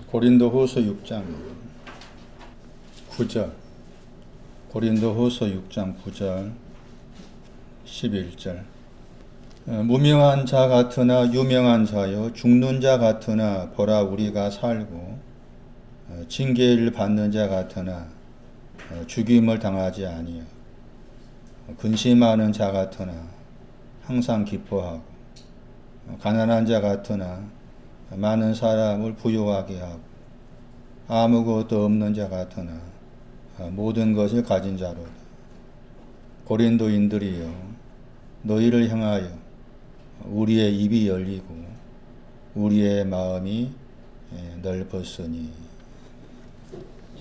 고린도후서 6장 9절, 고린도후서 6장 9절 11절. 무명한 자 같으나 유명한 자요, 죽는 자 같으나 보라 우리가 살고, 징계를 받는 자 같으나 죽임을 당하지 아니요, 근심하는 자 같으나 항상 기뻐하고, 가난한 자 같으나 많은 사람을 부유하게 하고, 아무것도 없는 자 같으나 모든 것을 가진 자로다. 고린도인들이여, 너희를 향하여 우리의 입이 열리고 우리의 마음이 넓었으니.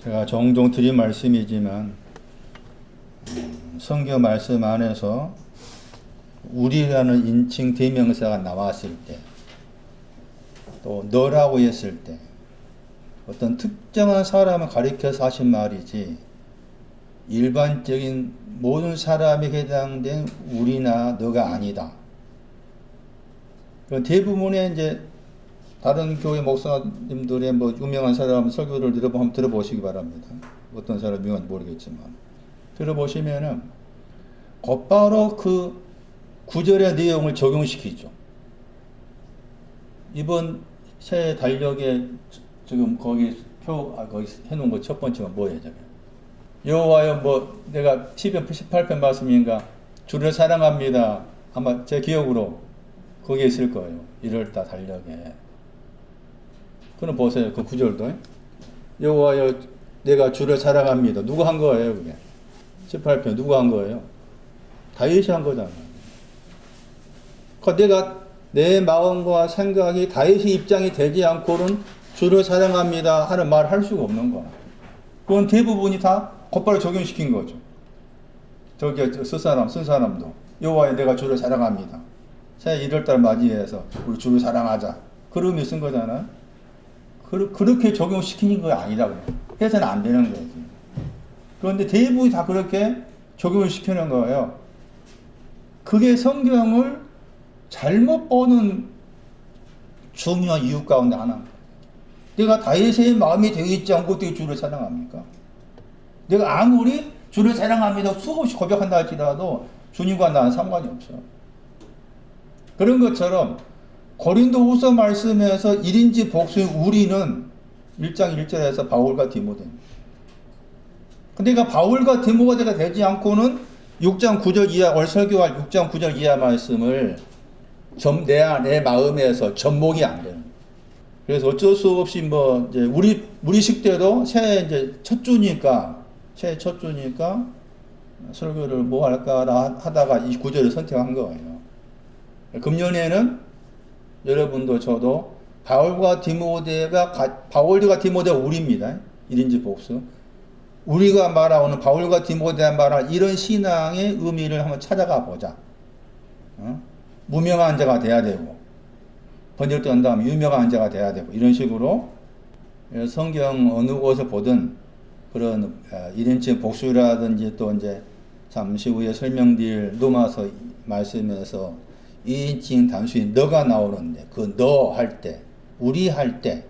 제가 종종 드린 말씀이지만 성경 말씀 안에서 우리라는 인칭 대명사가 나왔을 때, 또 너라고 했을 때 어떤 특정한 사람을 가리켜서 하신 말이지, 일반적인 모든 사람에 해당된 우리나 너가 아니다. 대부분의 이제 다른 교회 목사님들의 뭐 유명한 사람 설교를 한번 들어보시기 바랍니다. 어떤 사람 유명한지 모르겠지만 들어보시면은 곧바로 그 구절의 내용을 적용시키죠. 이번 새 달력에 지금 거기 거기 해놓은 거 첫 번째가 뭐예요, 저게? 여호와여, 뭐 내가 18편 말씀인가, 주를 사랑합니다. 아마 제 기억으로 거기에 있을 거예요. 1월달 달력에. 그럼 보세요, 그 구절도. 여호와여, 내가 주를 사랑합니다. 누가 한 거예요, 그게? 18편 누가 한 거예요? 다윗이 한 거잖아요. 그러니까 내가 내 마음과 생각이 다윗의 입장이 되지 않고는 주를 사랑합니다 하는 말을 할 수가 없는 거야. 그건 대부분이 다 곧바로 적용시킨 거죠. 저기 쓴 사람도 여호와여, 내가 주를 사랑합니다. 새 1월달 맞이해서 우리 주를 사랑하자, 그런 의미 쓴 거잖아. 그렇게 적용시키는 거 아니라고 해서는 안 되는 거지. 그런데 대부분이 다 그렇게 적용을 시키는 거예요. 그게 성경을 잘못 보는 중요한 이유 가운데 하나입니다. 내가 다윗의 마음이 되어 있지 않고 어떻게 주를 사랑합니까? 내가 아무리 주를 사랑합니다 수없이 고백한다 할지라도 주님과 나는 상관이 없어. 그런 것처럼 고린도후서 말씀에서 1인지 복수인 우리는 1장 1절에서 바울과 디모데입니다. 근데 내가 바울과 디모데가 되지 않고는 6장 9절 이하, 오늘 설교할 6장 9절 이하 말씀을 내 마음에서 접목이 안 되는. 그래서 어쩔 수 없이 뭐 이제 우리 식대로 새해 이제 첫 주니까 설교를 뭐 할까 하다가 이 구절을 선택한 거예요. 금년에는 여러분도 저도 바울과 디모데가 우리입니다. 1인지 복수. 우리가 말하는 바울과 디모데가 말하는 이런 신앙의 의미를 한번 찾아가 보자. 무명한 자가 돼야 되고, 번역된 다음에 유명한 자가 돼야 되고, 이런 식으로 성경 어느 곳을 보든 그런 1인칭 복수라든지 또 이제 잠시 후에 설명드릴 로마서 말씀에서 2인칭 단수인 너가 나오는데, 그 너 할 때, 우리 할 때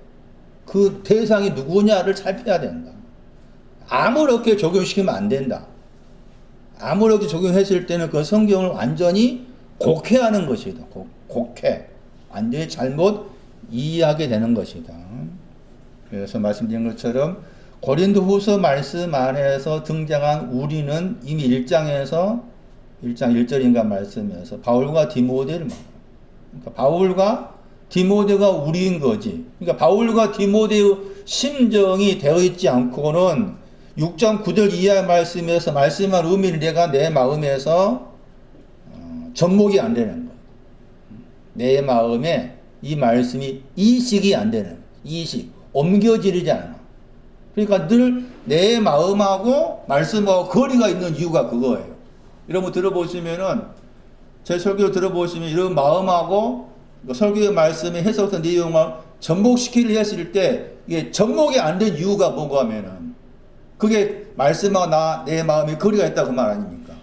그 대상이 누구냐를 살펴야 된다. 아무렇게 적용시키면 안 된다. 아무렇게 적용했을 때는 그 성경을 완전히 곡해하는 것이다. 곡해. 완전히 잘못 이해하게 되는 것이다. 그래서 말씀드린 것처럼 고린도후서 말씀 안에서 등장한 우리는 이미 1장 1절인가 말씀에서 바울과 디모데를 말합니다. 그러니까 바울과 디모데가 우리인 거지. 그러니까 바울과 디모데의 심정이 되어 있지 않고는 6장 9절 이하 말씀에서 말씀한 의미를 내가 내 마음에서 접목이 안 되는 거예요. 내 마음에 이 말씀이 이식이 안 되는, 옮겨지지 않아. 그러니까 늘 내 마음하고 말씀하고 거리가 있는 이유가 그거예요. 여러분 들어보시면은, 제 설교 들어보시면 이런 마음하고 설교의 말씀에 해석된 내용을 접목시키려 했을 때 이게 접목이 안 된 이유가 뭐고 하면은, 그게 말씀하고 내 마음에 거리가 있다 그 말 아닙니까?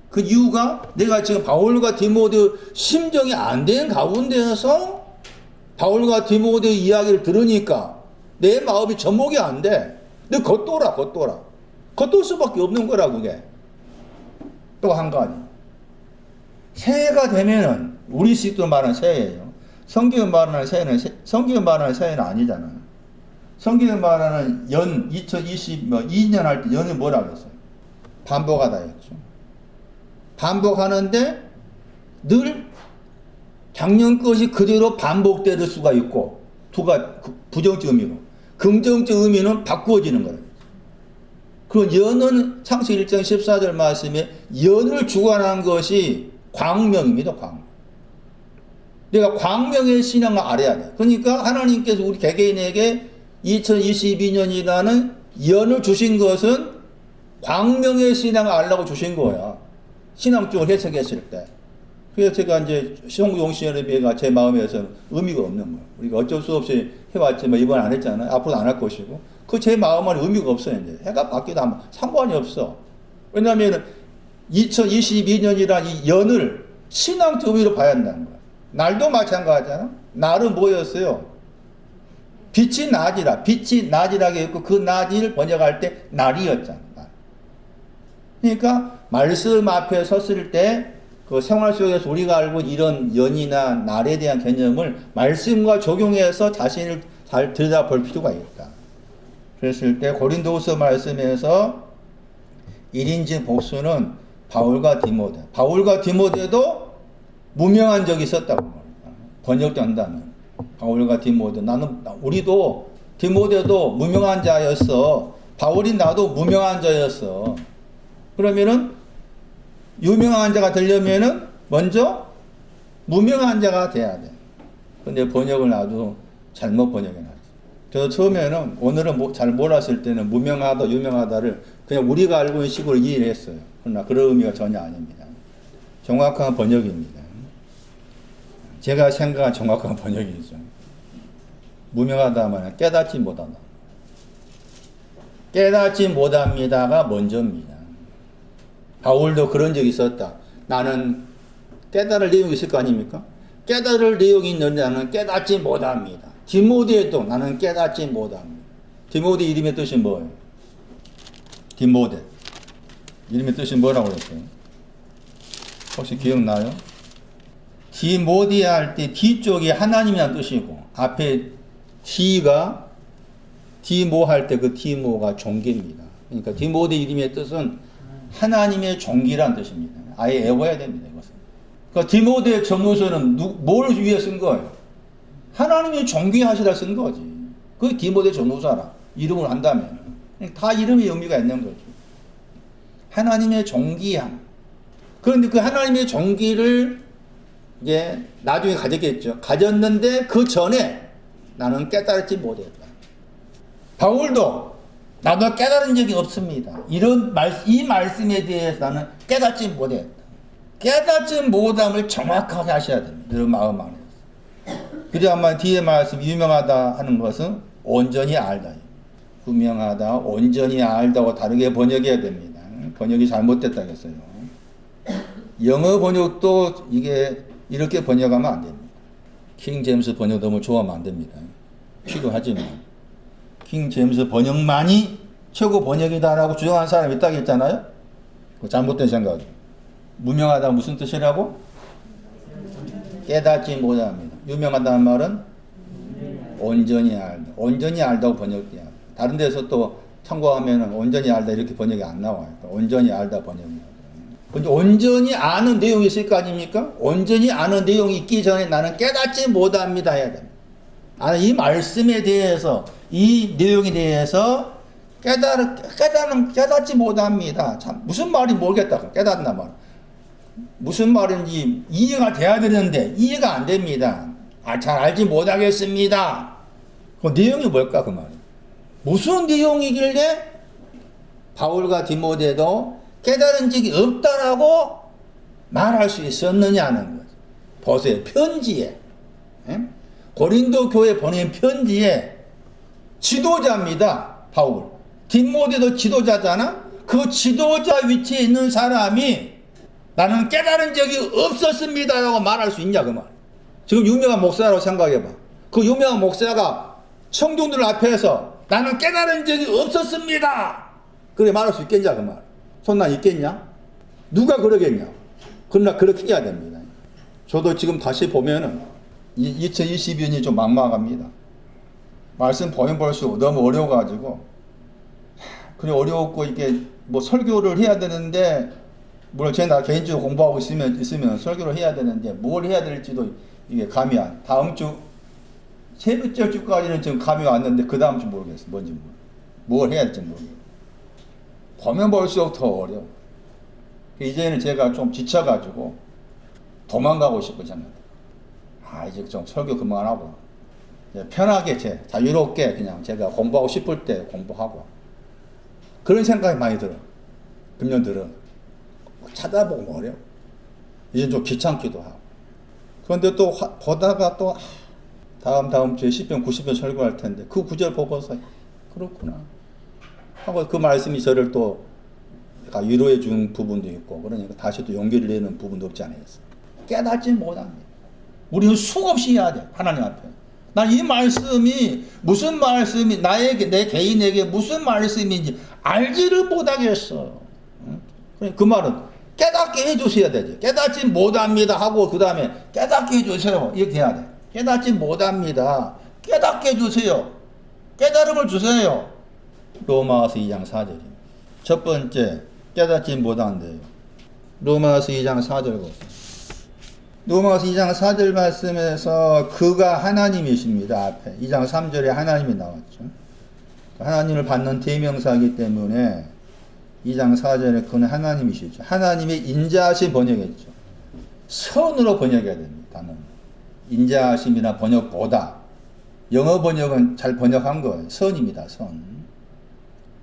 그 이유가 내가 지금 바울과 디모데 심정이 안 된 가운데에서 바울과 디모데 이야기를 들으니까 내 마음이 접목이 안 돼. 너 겉돌아. 겉돌 수밖에 없는 거라 그게. 또 한 가지. 새해가 되면은 우리 식도 말하는 새해예요. 성경에 말하는 새해는 아니잖아요. 성경에 말하는 연 2022년 할 때 연이 뭐라 그랬어요? 반복하다였죠. 반복하는데 늘 작년 것이 그대로 반복될 수가 있고 부정적 의미로 긍정적 의미는 바꾸어지는 거예요. 그럼 연은 창세기 1장 14절 말씀에 연을 주관한 것이 광명입니다. 광명. 내가 광명의 신앙을 알아야 돼. 그러니까 하나님께서 우리 개개인에게 2022년이라는 연을 주신 것은 광명의 신앙을 알라고 주신 거야. 신앙적으로 해석했을 때. 그래서 제가 이제 용신예배가 제 마음에서는 의미가 없는 거예요. 우리가 어쩔 수 없이 해왔지만 이번 안 했잖아요. 앞으로도 안 할 것이고. 그 제 마음은 의미가 없어요. 이제 해가 바뀌도 아무 상관이 없어. 왜냐하면 2022년이라는 이 연을 신앙적 의미로 봐야 한다는 거야. 날도 마찬가지잖아. 날은 뭐였어요? 빛이 낮이라게 했고 그 낮을 번역할 때 날이었잖아. 그러니까 말씀 앞에 섰을 때 그 생활 속에서 우리가 알고 이런 연이나 날에 대한 개념을 말씀과 적용해서 자신을 잘 들여다볼 필요가 있다. 그랬을 때 고린도후서 말씀에서 1인칭 복수는 바울과 디모데도 무명한 적이 있었다고 말합니다. 번역된다면 바울과 디모데 우리도 디모데도 무명한 자였어. 바울이 나도 무명한 자였어. 그러면은 유명한 자가 되려면은 먼저 무명한 자가 돼야 돼. 근데 번역을 아주 잘못 번역해놨어. 저도 처음에는 오늘은 잘 몰랐을 때는 무명하다, 유명하다를 그냥 우리가 알고 있는 식으로 이해를 했어요. 그러나 그런 의미가 전혀 아닙니다. 정확한 번역입니다. 제가 생각한 정확한 번역이죠. 무명하다 하면 깨닫지 못한다. 깨닫지 못합니다가 먼저입니다. 바울도 그런 적이 있었다. 나는 깨달을 내용이 있을 거 아닙니까? 깨달을 내용이 있는데 나는 깨닫지 못합니다. 디모데도 나는 깨닫지 못합니다. 디모데 이름의 뜻이 뭐예요? 디모데. 이름의 뜻이 뭐라고 그랬어요? 혹시 기억나요? 디모데 할 때 뒤쪽이 하나님이라는 뜻이고 앞에 D가 디모 할 때 그 디모가 종기입니다. 그러니까 디모데 이름의 뜻은 하나님의 종기란 뜻입니다. 아예 외워야 됩니다. 이것은. 그러니까 디모데 전후서는 뭘 위해 쓴 거예요? 하나님의 종기하시라 쓴 거지. 그게 디모데 전후서라. 이름을 한다면. 다 이름의 의미가 있는 거죠. 하나님의 종기함. 그런데 그 하나님의 종기를 이제 나중에 가졌겠죠. 가졌는데 그 전에 나는 깨달지 못했다. 바울도 나도 깨달은 적이 없습니다. 이 말씀에 대해서 나는 깨닫지 못했다. 깨닫지 못함을 정확하게 하셔야 됩니다. 여러분 마음 안에서. 그래야만 뒤에 말씀 유명하다 하는 것은 온전히 알다. 유명하다, 온전히 알다고 다르게 번역해야 됩니다. 번역이 잘못됐다 했어요. 영어 번역도 이게 이렇게 번역하면 안 됩니다. 킹 제임스 번역 너무 좋아하면 안 됩니다. 필요하지만. 킹 제임스 번역만이 최고 번역이다라고 주장하는 사람이 있다고 했잖아요. 잘못된 생각이에요. 무명하다 무슨 뜻이라고? 깨닫지 못합니다. 유명하다는 말은 온전히 알다. 온전히 알다고 번역돼요. 다른 데서 또 참고하면 온전히 알다 이렇게 번역이 안 나와요. 온전히 알다 번역입니다. 근데 온전히 아는 내용이 있을 거 아닙니까? 온전히 아는 내용이 있기 전에 나는 깨닫지 못합니다 해야 됩니다. 이 말씀에 대해서 이 내용에 대해서 깨닫지 못합니다. 참 무슨 말인지 모르겠다. 깨닫나 말. 무슨 말인지 이해가 돼야 되는데 이해가 안 됩니다. 잘 알지 못하겠습니다. 그 내용이 뭘까 그 말이? 무슨 내용이길래 바울과 디모데도 깨달은 적이 없다라고 말할 수 있었느냐는 거죠. 보세요. 편지에 고린도 교회 보낸 편지에 지도자입니다. 바울. 디모데도 지도자잖아. 그 지도자 위치에 있는 사람이 나는 깨달은 적이 없었습니다라고 말할 수 있냐 그 말. 지금 유명한 목사라고 생각해봐. 그 유명한 목사가 청중들 앞에서 나는 깨달은 적이 없었습니다. 그래 말할 수 있겠냐 그 말. 손난 있겠냐? 누가 그러겠냐? 그러나 그렇게 해야 됩니다. 저도 지금 다시 보면은 2022년이 좀 막막합니다. 말씀 보면 볼수록 너무 어려워가지고 그래 어려웠고 이게 뭐 설교를 해야 되는데 물론 제가 개인적으로 공부하고 있으면 설교를 해야 되는데 뭘 해야 될지도 이게 감이 안. 다음 주 세 번째 주까지는 지금 감이 왔는데 그 다음 주 모르겠어. 뭔지 뭘 해야 될지 모르겠어. 보면 볼수록 더 어려워. 이제는 제가 좀 지쳐가지고 도망가고 싶어졌는데 이제 좀 설교 그만하고 편하게 자유롭게 그냥 제가 공부하고 싶을 때 공부하고 그런 생각이 많이 들어. 금년 들어. 찾아보고 어려워. 이제 좀 귀찮기도 하고. 그런데 또 보다가 또 다음 주에 10편 90편 설교할 텐데 그 구절 보고서 그렇구나 하고 그 말씀이 저를 또 위로해 준 부분도 있고 그러니까 다시 또 용기를 내는 부분도 없지 않았어. 깨닫지 못합니다. 우리는 수없이 해야 돼. 하나님 앞에. 난 이 말씀이 무슨 말씀이 나에게 내 개인에게 무슨 말씀인지 알지를 못하겠어. 그 말은 깨닫게 해주셔야 되지. 깨닫지 못합니다 하고 그 다음에 깨닫게 해주세요. 이렇게 해야 돼. 깨닫지 못합니다. 깨닫게 해주세요. 깨달음을 주세요. 로마서 2장 4절입니다. 첫 번째 깨닫지 못한대요. 로마서 2장 4절 보세요. 로마서 2장 4절 말씀에서 그가 하나님이십니다. 앞에 2장 3절에 하나님이 나왔죠. 하나님을 받는 대명사이기 때문에 2장 4절에 그는 하나님이시죠. 하나님의 인자하심 번역했죠. 선으로 번역해야 됩니다. 단어는. 인자하심이나 번역보다 영어 번역은 잘 번역한 거예요. 선입니다. 선.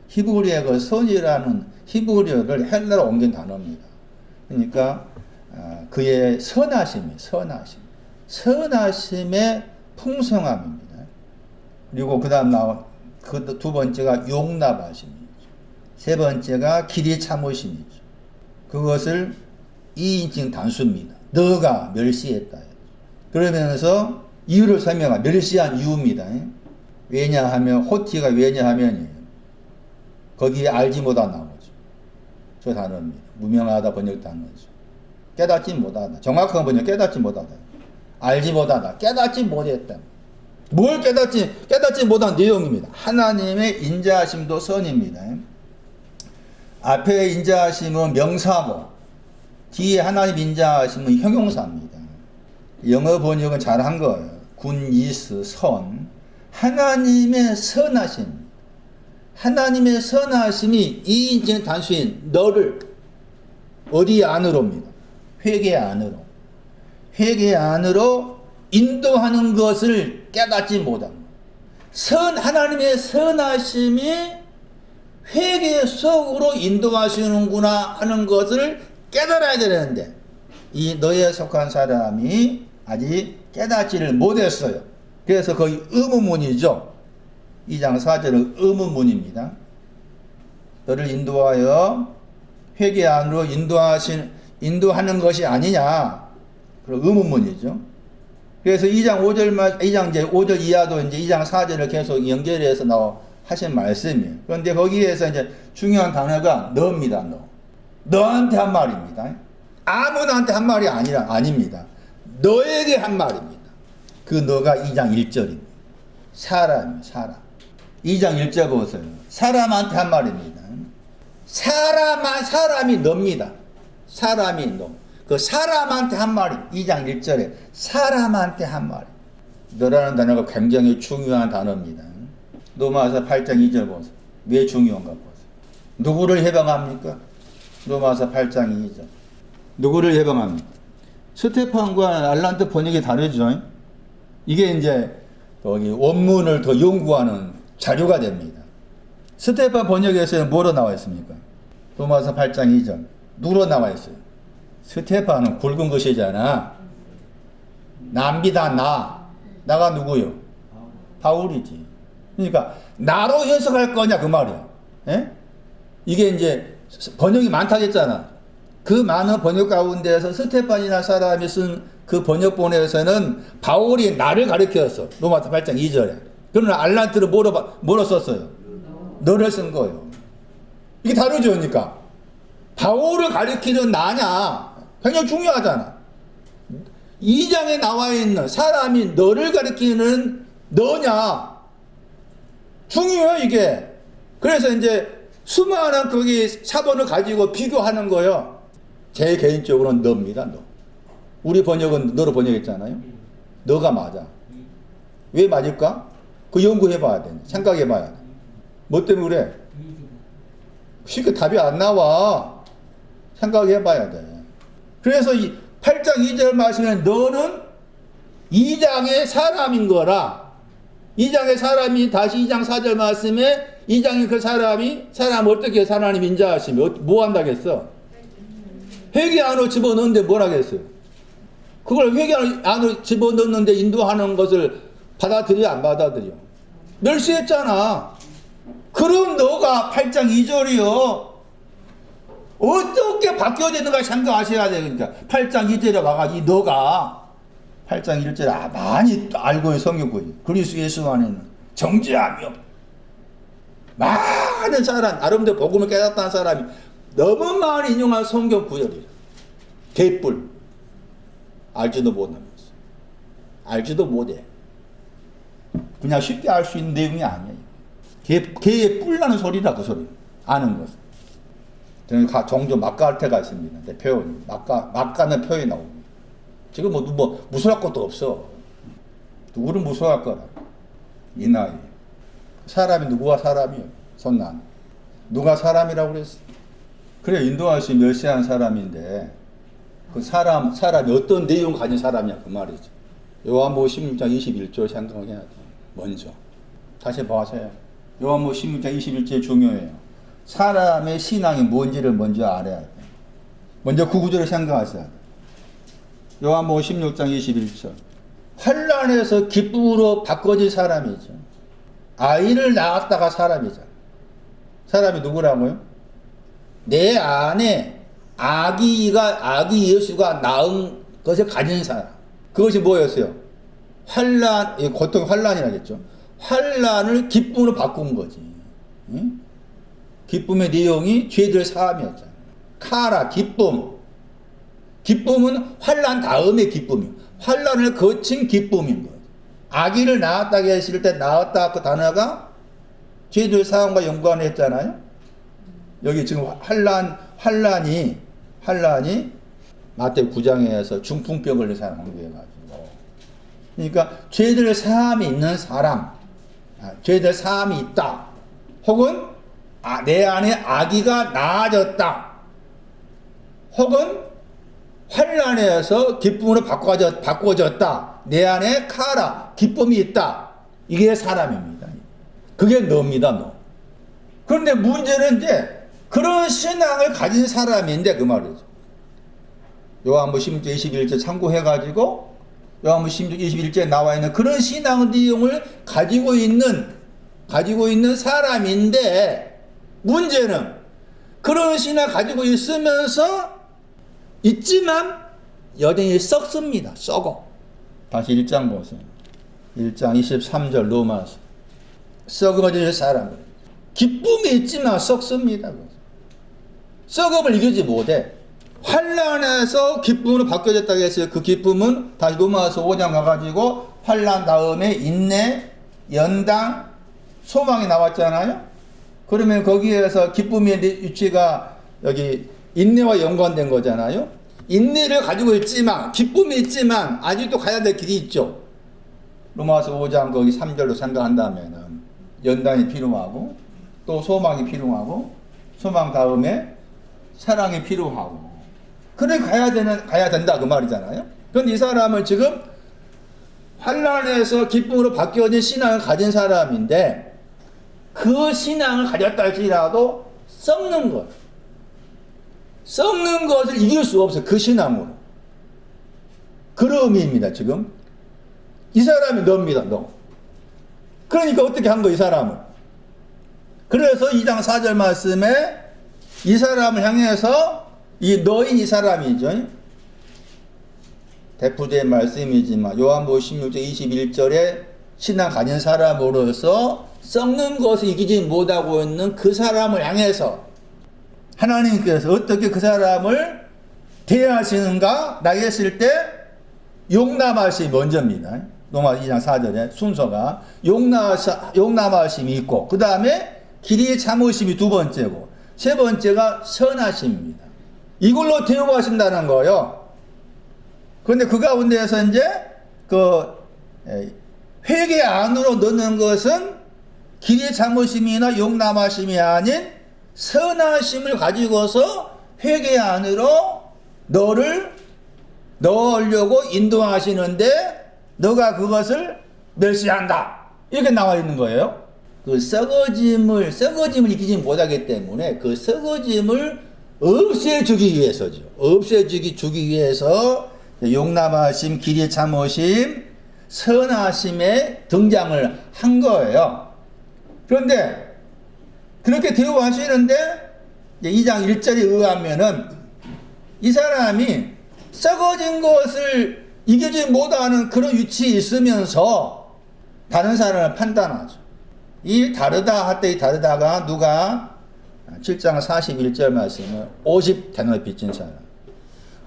히브리어의 그 선이라는 히브리어를 헬라로 옮긴 단어입니다. 그러니까 그의 선하심의 풍성함입니다. 그리고 그 다음 나온 그 두 번째가 용납하심이죠. 세 번째가 길이 참으심이죠. 그것을 2인칭 단수입니다. 너가 멸시했다. 그러면서 이유를 설명한 멸시한 이유입니다. 왜냐하면 호티가 왜냐하면이에요. 거기에 알지 못한 나오죠. 저 단어입니다. 무명하다 번역 단어죠. 깨닫지 못하다. 정확한 번역 깨닫지 못하다. 알지 못하다. 깨닫지 못했다. 뭘 깨닫지 못한 내용입니다. 하나님의 인자하심도 선입니다. 앞에 인자하심은 명사고 뒤에 하나님 인자하심은 형용사입니다. 영어 번역은 잘한 거예요. 굿이스 선. 하나님의 선하심. 하나님의 선하심이 2인칭 단수인 너를 어디 안으로입니다. 회개 안으로. 회개 안으로 인도하는 것을 깨닫지 못합니다. 하나님의 선하심이 회개 속으로 인도하시는구나 하는 것을 깨달아야 되는데 이 너에 속한 사람이 아직 깨닫지를 못했어요. 그래서 거의 의문문이죠. 2장 4절은 의문문입니다. 너를 인도하여 회개 안으로 인도하는 것이 아니냐. 그런 의문문이죠. 그래서 2장 5절 이하도 이제 2장 4절을 계속 연결해서 하신 말씀이에요. 그런데 거기에서 이제 중요한 단어가 너입니다. 너한테 한 말입니다. 아무나한테 한 말이 아닙니다. 너에게 한 말입니다. 그 너가 2장 1절입니다. 사람. 2장 1절 보세요. 사람한테 한 말입니다. 사람이 너입니다. 사람이 너. 그 사람한테 한 말이 2장 1절에 사람한테 한 말. 너라는 단어가 굉장히 중요한 단어입니다. 로마서 8장 2절 보세요. 왜 중요한가 보세요. 누구를 해방합니까? 로마서 8장 2절. 누구를 해방합니까? 스테판과 알란트 번역이 다르죠. 이게 이제 여기 원문을 더 연구하는 자료가 됩니다. 스테판 번역에서는 뭐로 나와 있습니까? 로마서 8장 2절. 누구로 나와 있어요? 스테판은 굵은 것이잖아. 남비다 나가 누구요? 바울이지. 그러니까 나로 해석할 거냐 그 말이야. 에? 이게 이제 번역이 많다 했잖아. 그 많은 번역 가운데에서 스테판이나 사람이 쓴 그 번역본에서는 바울이 나를 가리켰어. 로마서 8장 2절에. 그러나 알란트를 뭐로 썼어요? 너를 쓴 거예요. 이게 다르죠, 그러니까. 바울을 가리키는 나냐? 굉장히 중요하잖아. 2장에 나와 있는 사람이 너를 가리키는 너냐? 중요해요, 이게. 그래서 이제 수많은 거기 사본을 가지고 비교하는 거예요. 제 개인적으로는 너입니다, 너. 우리 번역은 너로 번역했잖아요. 너가 맞아. 왜 맞을까? 그 연구해봐야 돼. 생각해봐야 돼. 뭐 때문에 그래? 쉽게 답이 안 나와. 생각해봐야 돼. 그래서 이 8장 2절 말씀에 너는 2장의 사람인 거라. 2장의 사람이 다시 2장 4절 말씀에 2장의 그 사람 어떻게 하나님 인자하시면 뭐 한다겠어? 회개 안으로 집어넣는데 뭐라겠어요? 그걸 회개 안으로 집어넣는데 인도하는 것을 받아들여 안 받아들여? 멸시했잖아. 그럼 너가 8장 2절이요. 어떻게 바뀌어야 되는가 생각하셔야 돼. 그러니까 8장 2절에 와가지고 너가 8장 1절에 많이 알고의 성경구이 그리스도 예수 안에는 정죄함이 없다. 많은 사람, 아름다운 복음을 깨닫다는 사람이 너무 많이 인용한 성경 구절이라. 개뿔. 알지도 못하면서. 알지도 못해. 그냥 쉽게 알 수 있는 내용이 아니에요. 개의 뿔나는 소리라, 그 소리. 아는 것은. 저는 종종 막가할 때가 있습니다. 내 표현. 막가는 표현이 나옵니다. 지금 무술할 것도 없어. 누구를 무술할 거라. 이 나이. 사람이 누구가 사람이요? 손난. 누가 사람이라고 그랬어? 그래, 인도하시 멸시한 사람인데, 그 사람이 어떤 내용 가진 사람이야, 그 말이죠. 요한복음 16장 21절 생각해야 돼. 먼저. 다시 봐세요. 요한복음 16장 21절 중요해요. 사람의 신앙이 뭔지를 먼저 알아야 돼. 먼저 그 구절을 생각하셔야 돼. 요한복음 16장 21절. 환난에서 기쁨으로 바꿔진 사람이죠. 아이를 낳았다가 사람이잖아. 사람이 누구라고요? 내 안에 아기 예수가 낳은 것을 가진 사람. 그것이 뭐였어요? 고통 환난이라겠죠. 환난을 기쁨으로 바꾼 거지. 응? 기쁨의 내용이 죄들 사함이었잖아요. 카라, 기쁨. 기쁨은 환난 다음의 기쁨이에요. 환난을 거친 기쁨인 거예요. 아기를 낳았다고 했을 때 낳았다 그 단어가 죄들 사함과 연관했잖아요. 여기 지금 환난이 마태 9장에서 중풍병 걸린 사람 강조해가지고. 그러니까 죄들 사함이 있는 사람, 죄들 사함이 있다. 혹은 내 안에 아기가 낳아졌다. 혹은 환난에서 기쁨으로 바꿔졌다. 내 안에 카라, 기쁨이 있다. 이게 사람입니다. 그게 너입니다, 너. 그런데 문제는 이제 그런 신앙을 가진 사람인데 그 말이죠. 요한복음 16장 21절 참고해가지고 요한복음 16장 21절에 나와 있는 그런 신앙 내용을 가지고 있는 사람인데 문제는 그런 신앙을 가지고 있지만 여전히 썩습니다. 썩어. 다시 1장 보세요. 1장 23절 로마서. 썩어질 사람. 기쁨이 있지만 썩습니다. 썩음을 이기지 못해. 환난에서 기쁨으로 바뀌어졌다고 했어요. 그 기쁨은 다시 로마서 5장 가가지고 환난 다음에 인내, 연당, 소망이 나왔잖아요. 그러면 거기에서 기쁨의 위치가 여기 인내와 연관된 거잖아요. 인내를 가지고 있지만 기쁨이 있지만 아직도 가야 될 길이 있죠. 로마서 5장 거기 3절로 생각한다면은 연단이 필요하고 또 소망이 필요하고 소망 다음에 사랑이 필요하고 그래 가야 된다 그 말이잖아요. 그런데 이 사람은 지금 환난에서 기쁨으로 바뀌어진 신앙을 가진 사람인데 그 신앙을 가졌다 할지라도 썩는 것. 썩는 것을 이길 수 없어요. 그 신앙으로. 그런 의미입니다. 지금. 이 사람이 너입니다. 너. 그러니까 어떻게 한 거야 이 사람은. 그래서 2장 4절 말씀에 이 사람을 향해서 이 너인 이 사람이죠. 대표된 말씀이지만 요한복음 16장 21절에 신앙 가진 사람으로서 썩는 것을 이기지 못하고 있는 그 사람을 향해서 하나님께서 어떻게 그 사람을 대하시는가 나 했을 때 용납하심이 먼저입니다. 로마 2장 4절에 순서가 용납하심이 있고 그 다음에 길이 참으심이 두 번째고 세 번째가 선하심입니다. 이걸로 대우하신다는 거예요. 그런데 그 가운데에서 이제 회개 안으로 넣는 것은 길이 참으심이나 용납하심이 아닌 선하심을 가지고서 회개 안으로 너를 넣으려고 인도하시는데 너가 그것을 멸시한다. 이렇게 나와 있는 거예요. 그 썩어짐을 이기지 못하기 때문에 그 썩어짐을 없애주기 위해서죠. 주기 위해서 용납하심, 길이 참으심, 선하심에 등장을 한 거예요. 그런데 그렇게 대우하시는데 2장 1절에 의하면은 이 사람이 썩어진 것을 이기지 못하는 그런 위치에 있으면서 다른 사람을 판단하죠. 이 다르다 할 때 이 다르다가 누가 7장 41절 말씀은 50데나리 빚진 사람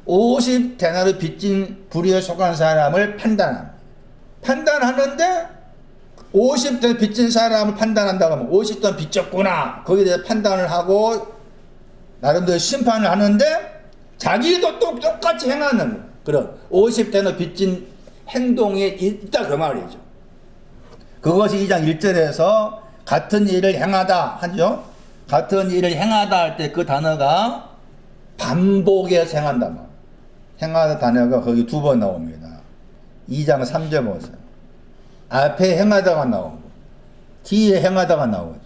50데나리 빚진 불의에 속한 사람을 판단합니다. 판단하는데 50데나리 빚진 사람을 판단한다고 하면 50돈 빚졌구나 거기에 대해서 판단을 하고 나름대로 심판을 하는데 자기도 또 똑같이 행하는 그런 50데나리 빚진 행동에 있다 그 말이죠. 그것이 2장 1절에서 같은 일을 행하다 하죠. 같은 일을 행하다 할 때 그 단어가 반복해서 행한단 말이에요. 행하다 단어가 거기 두 번 나옵니다. 2장 3절 보세요. 앞에 행하다가 나오고 뒤에 행하다가 나오죠.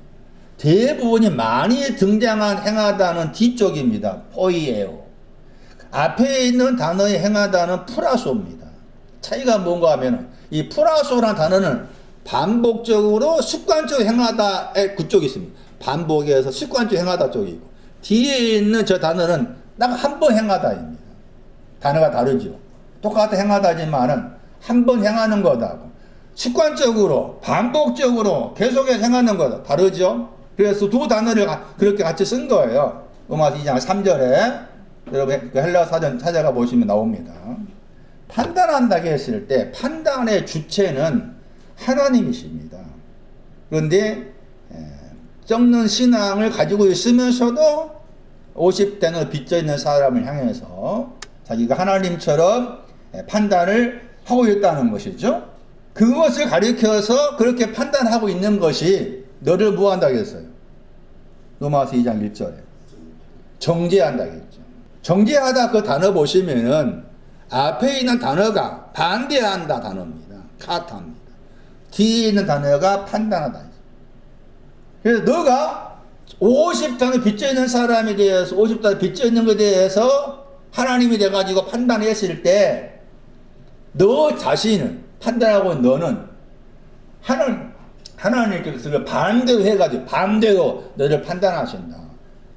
대부분이 많이 등장한 행하다는 뒤쪽입니다. 포이에요. 앞에 있는 단어의 행하다는 프라소입니다. 차이가 뭔가 하면 이 프라소라는 단어는 반복적으로 습관적으로 행하다의 그쪽이 있습니다. 반복해서 습관적으로 행하다 쪽이 있고 뒤에 있는 저 단어는 딱 한 번 행하다입니다. 단어가 다르죠. 똑같은 행하다지만은 한 번 행하는 거다고 습관적으로 반복적으로 계속해서 행하는 거다 다르죠. 그래서 두 단어를 그렇게 같이 쓴 거예요. 로마서 2장 3절에 여러분 헬라 사전 찾아가 보시면 나옵니다. 판단한다고 했을 때 판단의 주체는 하나님이십니다. 그런데 썩는 신앙을 가지고 있으면서도 50데나리 빚져 있는 사람을 향해서 자기가 하나님처럼 판단을 하고 있다는 것이죠. 그것을 가리켜서 그렇게 판단하고 있는 것이 너를 뭐 한다고 했어요? 로마서 2장 1절에 정죄한다고 했죠. 정죄하다 그 단어 보시면은 앞에 있는 단어가 반대한다 단어입니다. 카타입니다. 뒤에 있는 단어가 판단하다. 그래서 너가 50단을 빚져 있는 사람에 대해서 50단을 빚져 있는 것에 대해서 하나님이 돼가지고 판단했을 때 너 자신은 판단하고 있는 너는 하나님께서 반대로 해가지고 반대로 너를 판단하신다.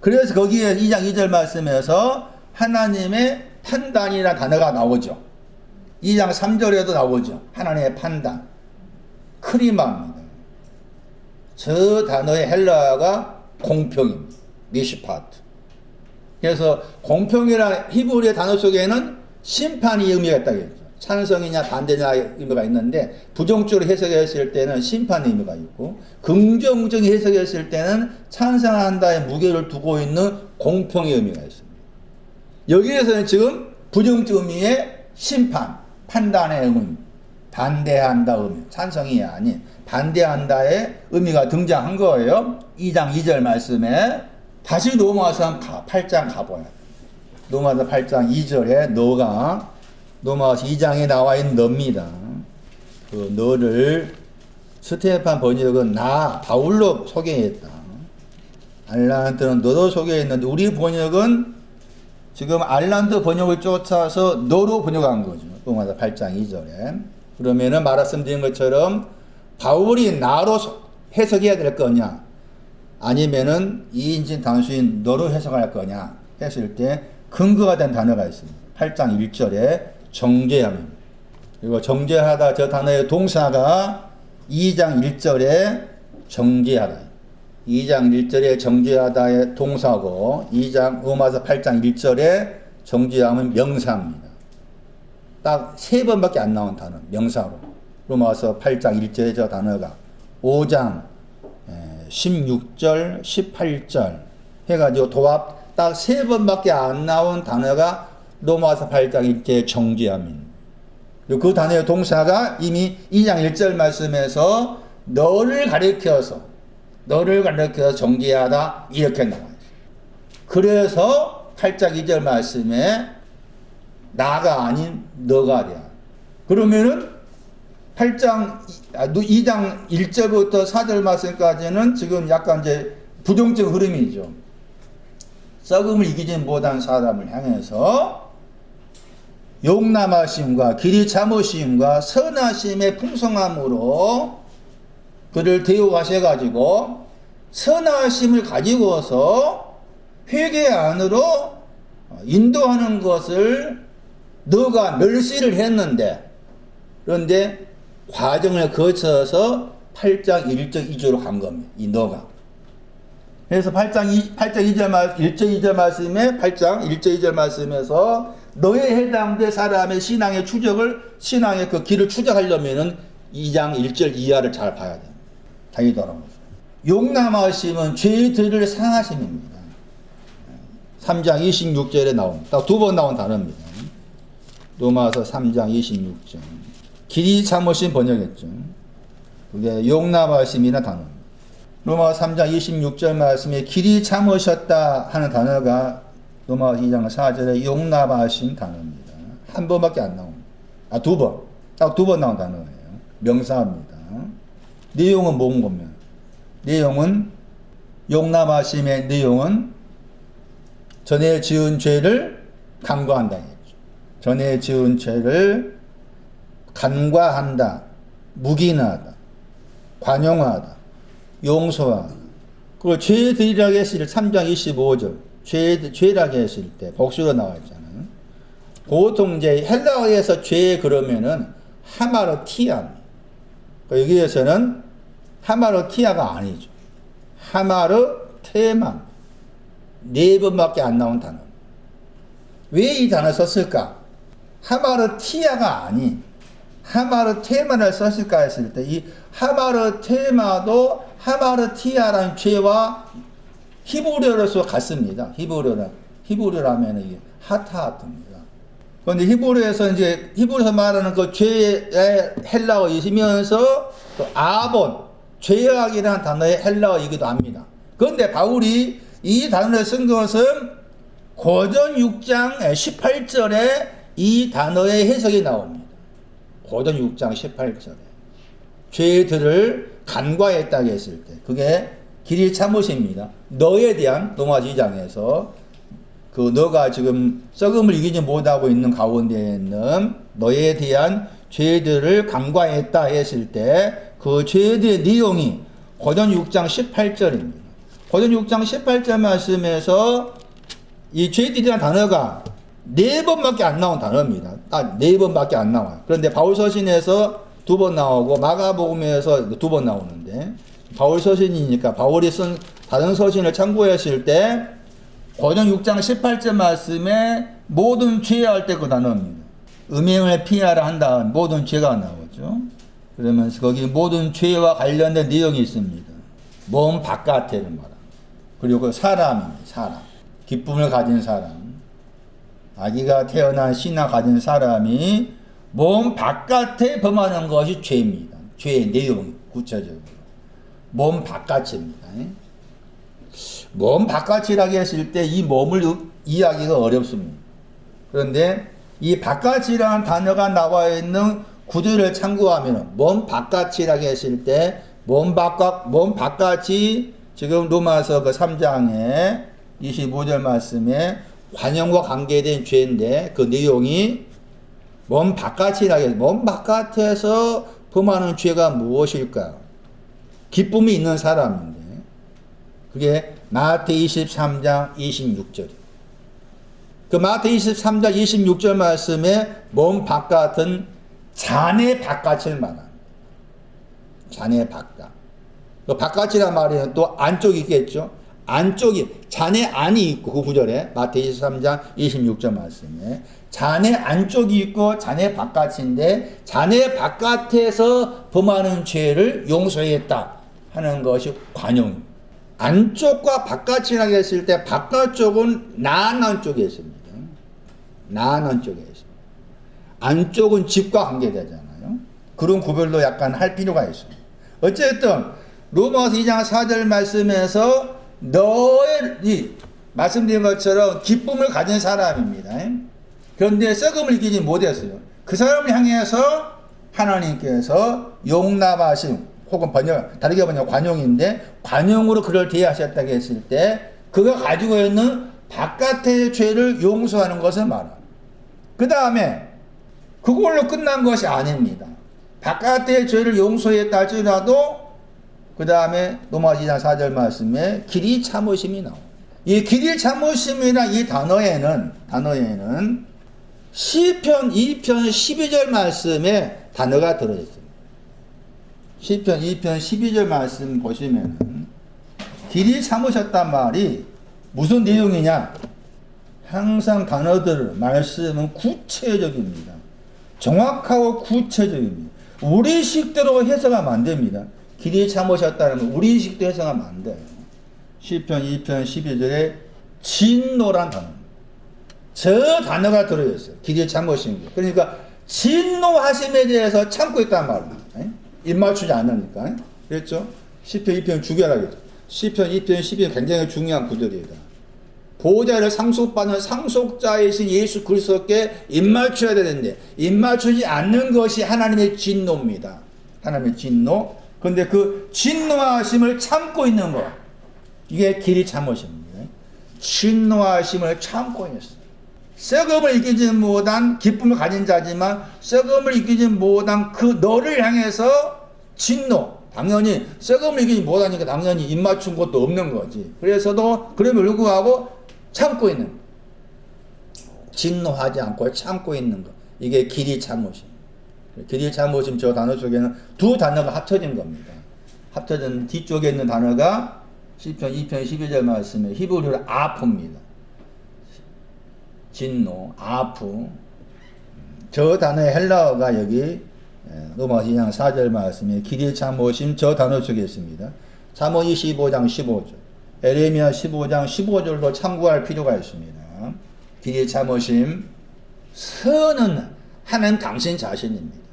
그래서 거기에 2장 2절 말씀에서 하나님의 판단이라는 단어가 나오죠. 2장 3절에도 나오죠. 하나님의 판단. 크리마입니다. 저 단어의 헬라어가 공평입니다. 미시파트. 그래서 공평이라는 히브리의 단어 속에는 심판이 의미가 있다고 했죠. 찬성이냐 반대냐 의미가 있는데 부정적으로 해석했을 때는 심판의 의미가 있고 긍정적인 해석했을 때는 찬성한다의 무게를 두고 있는 공평의 의미가 있습니다. 여기에서는 지금 부정적 의미의 심판, 판단의 의미, 반대한다 의미, 찬성이 아닌 반대한다의 의미가 등장한 거예요. 2장 2절 말씀에 다시 로마서 8장 가봐요. 로마서 8장 2절에 너가 로마서 2장에 나와 있는 너입니다. 그 너를 스테판 번역은 나 바울로 소개했다. 알란드는 너로 소개했는데 우리 번역은 지금 알란드 번역을 쫓아서 너로 번역한 거죠. 로마서 8장 2절에. 그러면은 말씀드린 것처럼 바울이 나로 해석해야 될 거냐 아니면은 이인칭 단수인 너로 해석할 거냐 했을 때 근거가 된 단어가 있습니다. 8장 1절에 정죄함입니다. 그리고 정죄하다 저 단어의 동사가 2장 1절에 정죄하다. 2장 1절에 정죄하다의 동사고 2장 로마서 8장 1절에 정죄함은 명사입니다. 딱 3번밖에 안 나온 단어 명사로. 로마서 8장 1절에 저 단어가 5장 16절 18절 해가지고 도합 딱 3번밖에 안 나온 단어가 로마서 8장 1절에 정죄함입니다. 그 단어의 동사가 이미 2장 1절 말씀에서 너를 가리켜서 정죄하다 이렇게 나와 있어요. 그래서 8장 2절 말씀에 나가 아닌 너가 돼야. 그러면은 2장 1절부터 4절 말씀까지는 지금 약간 이제 부정적 흐름이죠. 썩음을 이기지 못한 사람을 향해서 용남하심과 길이 참으심과 선하심의 풍성함으로 그를 대우하셔가지고 선하심을 가지고서 회개 안으로 인도하는 것을 너가 멸시를 했는데 그런데 과정을 거쳐서 8장 1절 2절로 간 겁니다. 이 너가. 그래서 8장 2절 말씀에 8장 1절 2절 말씀에서 너에 해당된 사람의 신앙의 추적을 신앙의 그 길을 추적하려면은 2장 1절 이하를 잘 봐야 됩니다. 다시 돌아오면서 용남하심은 죄들을 상하심입니다. 3장 26절에 나온 딱 2번 나온 단어입니다. 로마서 3장 26절 길이 참으심 번역했죠. 그게 용남하심이나 단어입니다. 로마서 3장 26절 말씀에 길이 참으셨다 하는 단어가 로마서 2장 4절에 용납하신 단어입니다. 한 번밖에 안 나옵니다. 두 번. 딱 2번 나온 단어예요. 명사입니다. 내용은 뭔 거면? 내용은 용납하심의 내용은 전에 지은 죄를 간과한다 했죠. 전에 지은 죄를 간과한다, 묵인하다, 관용하다, 용서하다. 그리고 죄들이라고 했을 때 3장 25절 죄라고 했을 때 복수로 나와 있잖아요. 보통 이제 헬라어에서 죄 그러면은 하마르티아입니다. 여기에서는 하마르티아가 아니죠. 하마르테마 4번밖에 안 나온 단어. 왜 이 단어 썼을까? 하마르티아가 아닌 하마르테마를 썼을까 했을 때 이 하마르테마도 하마르티아라는 죄와 히브리어로서 같습니다. 히브리어라면 이게 하타하트입니다. 그런데 히브리어에서 말하는 그 죄의 헬라어이시면서 또 아본 죄악이라는 단어의 헬라어이기도 합니다. 그런데 바울이 이 단어를 쓴 것은 고전 6장 18절에 이 단어의 해석이 나옵니다. 고전 6장 18절에 죄들을 간과했다고 했을 때 그게 길이 참으십니다. 너에 대한 로마 2장에서 그 너가 지금 썩음을 이기지 못하고 있는 가운데 있는 너에 대한 죄들을 간과했다 했을 때 그 죄들의 내용이 고전 6장 18절입니다. 고전 6장 18절 말씀에서 이 죄들이라는 단어가 4번밖에 안 나온 단어입니다. 딱 4번밖에 안 나와요. 그런데 바울 서신에서 2번 나오고 마가복음에서 2번 나오는데 바울 서신이니까 바울이 쓴 다른 서신을 참고했을 때 고전 6장 18절 말씀에 모든 죄할 때 그 단어입니다. 음행을 피하라 한 다음 모든 죄가 나오죠. 그러면서 거기 모든 죄와 관련된 내용이 있습니다. 몸 바깥에를 말합니다. 그리고 그 사람입니다. 사람. 기쁨을 가진 사람. 아기가 태어난 신화 가진 사람이 몸 바깥에 범하는 것이 죄입니다. 죄의 내용이 구체적으로. 몸 바깥입니다. 몸 바깥이라고 했을 때 이 몸을 이해하기가 어렵습니다. 그런데 이 바깥이라는 단어가 나와 있는 구절을 참고하면 몸 바깥이라고 했을 때 몸 바깥이 지금 로마서 그 3장에 25절 말씀에 관용과 관계된 죄인데 그 내용이 몸 바깥이라고 해서 몸 바깥에서 범하는 죄가 무엇일까요? 기쁨이 있는 사람인데 그게 마태 23장 26절. 그 마태 23장 26절 말씀에 몸 바깥은 자네 바깥을 말합니다. 자네 바깥. 그 바깥이란 말이 또 안쪽이 있겠죠. 안쪽이 자네 안이 있고 그 구절에 마태복음 23장 26절 말씀에 자네 안쪽이 있고 자네 바깥인데 자네 바깥에서 범하는 죄를 용서했다 하는 것이 관용입니다. 안쪽과 바깥이라고 했을 때 바깥쪽은 나은 안쪽에 있습니다. 나은 안쪽에 있습니다. 안쪽은 집과 관계되잖아요. 그런 구별도 약간 할 필요가 있습니다. 어쨌든 로마서 2장 4절 말씀에서 너의 말씀드린 것처럼 기쁨을 가진 사람입니다. 그런데 썩음을 이기지 못했어요. 그 사람을 향해서 하나님께서 용납하심 혹은 다르게 보면 관용인데 관용으로 그를 대하셨다고 했을 때 그가 가지고 있는 바깥의 죄를 용서하는 것을 말합니다. 그 다음에 그걸로 끝난 것이 아닙니다. 바깥의 죄를 용서했다 할지라도 그 다음에 로마서 2장 4절 말씀에 길이 참으심이 나옵니다. 이 길이 참으심이나 이 단어에는 시편 2편 12절 말씀에 단어가 들어있습니다. 시편 2편 12절 말씀 보시면은 길이 참으셨단 말이 무슨 내용이냐? 항상 단어들 말씀은 구체적입니다. 정확하고 구체적입니다. 우리 식대로 해석하면 안 됩니다. 길이 참으셨다는 건 우리 식대로 해석하면 안 돼요. 시편 2편 12절에 진노란 단어. 저 단어가 들어있어요. 길이 참으신 거. 그러니까 진노하심에 대해서 참고 있단 말입니다. 입 맞추지 않으니까. 그랬죠? 시편 2편 주결하겠죠. 시편 2편 12편 굉장히 중요한 구절이다. 보호자를 상속받는 상속자이신 예수 그리스도께 입 맞춰야 되는데 입 맞추지 않는 것이 하나님의 진노입니다. 하나님의 진노. 그런데 그 진노하심을 참고 있는 것. 이게 길이 참으십니다. 진노하심을 참고 있어요. 썩음을 이기지 못한 기쁨을 가진 자지만 썩음을 이기지 못한 그 너를 향해서 진노. 당연히 썩음을 이기지 못하니까 당연히 입 맞춘 것도 없는 거지. 그래서도 그럼에도 불구하고 참고 있는 거. 진노하지 않고 참고 있는 거. 이게 길이 참으심. 길이 참으심 저 단어 속에는 두 단어가 합쳐진 겁니다. 합쳐진 뒤쪽에 있는 단어가 시편 2편 12절 말씀에 히브리어로 아프입니다. 진노, 아프. 저 단어의 헬라어가 여기 로마서 2장 4절 말씀에 길이 참으심 저 단어 속에 있습니다. 잠언 25장 15절, 에레미야 15장 15절도 참고할 필요가 있습니다. 길이 참으심, 선은 하나님 당신 자신입니다.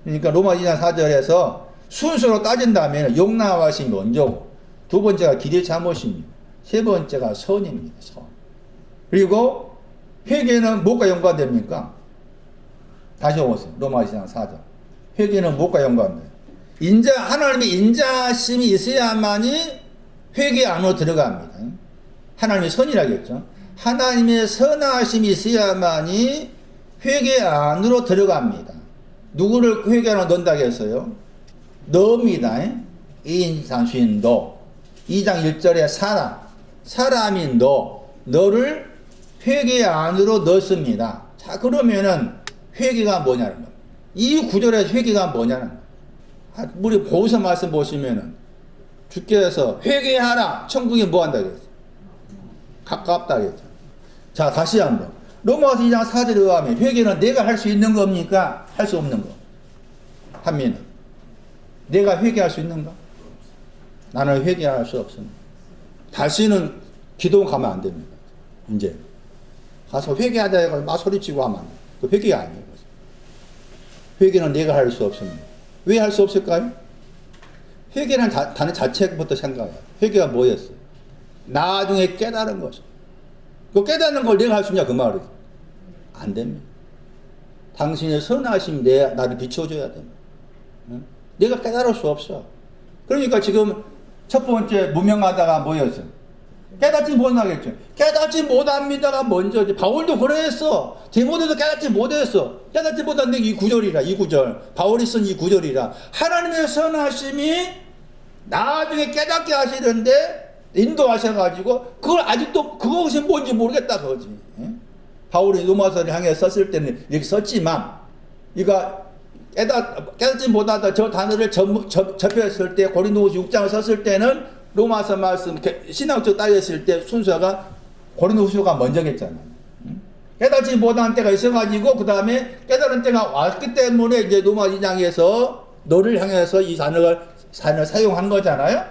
그러니까 로마서 2장 4절에서 순서로 따진다면 용납하심이 먼저고 두 번째가 길이 참으심이고 세 번째가 선입니다. 선. 그리고 회개는 무엇과 연관됩니까? 다시 오세요. 로마서 2장 4절. 회개는 무엇과 연관돼요? 하나님의 인자심이 있어야만이 회개 안으로 들어갑니다. 하나님의 선이라겠죠. 하나님의 선하심이 있어야만이 회개 안으로 들어갑니다. 누구를 회개 안으로 넣는다고 했어요? 너입니다. 이인상수인 너. 2장 1절에 사람인 너를 회개 안으로 넣습니다. 자, 그러면은 회개가 뭐냐는 겁니다. 이 구절에서 회개가 뭐냐는 겁니다. 우리 보호서 말씀 보시면은 주께서 회개하라. 천국이 뭐 한다고 했어요? 가깝다고 했죠. 자, 다시 한번. 로마서 2장 4절에 의하면 회개는 내가 할 수 있는 겁니까? 할 수 없는 거? 한민은. 내가 회개할 수 있는가? 나는 회개할 수 없습니다. 다시는 기도 가면 안 됩니다. 이제. 가서 회개하자 해서 막 소리치고 하면 안 돼요. 그 회개가 아니에요. 회개는 내가 할 수 없습니다. 왜 할 수 없을까요? 회개는 단어 자체부터 생각해요. 회개가 뭐였어요? 나중에 깨달은 거죠. 그 깨닫는 걸 내가 할 수 있냐 그 말이죠. 안 됩니다. 당신의 선하심이 나를 비춰줘야 됩니다. 내가 깨달을 수 없어. 그러니까 지금 첫 번째 무명하다가 뭐였어요? 깨닫지 못하겠죠. 깨닫지 못합니다가 먼저지. 바울도 그랬어. 디모데도 깨닫지 못했어. 깨닫지 못한 게 이 구절이라. 이 구절. 바울이 쓴 이 구절이라. 하나님의 선하심이 나중에 깨닫게 하시는데 인도하셔가지고 그걸 아직도 그것이 뭔지 모르겠다 그거지. 바울이 로마서를 향해 썼을 때는 이렇게 썼지만 이거 깨닫지 못하다 저 단어를 접했을 때 고린도후서 6장을 썼을 때는 로마서 말씀 신학적 따졌을 때 순서가 고린도후서가 먼저겠잖아요. 깨닫지 못한 때가 있어가지고 그 다음에 깨달은 때가 왔기 때문에 이제 로마 2장에서 너를 향해서 이 단어를 사용한 거잖아요.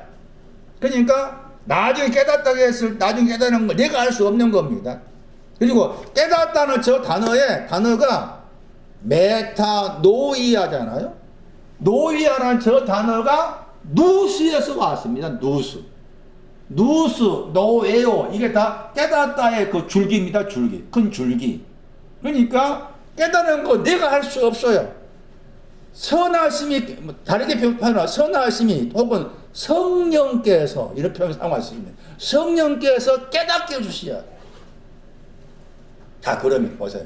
그러니까 나중에 깨닫다고 했을 나중에 깨닫는 거 내가 알 수 없는 겁니다. 그리고 깨닫다는 저 단어가 메타노이아잖아요. 노이아라는 저 단어가 누스에서 왔습니다. 누스, 노에오 이게 다 깨닫다의 그 줄기입니다. 줄기, 큰 줄기. 그러니까 깨닫는 거 내가 할 수 없어요. 선하심이 다르게 표현하면 선하심이 혹은 성령께서 이런 표현을 사용하십니다. 성령께서 깨닫게 해주셔야 돼요. 자, 그러면 보세요.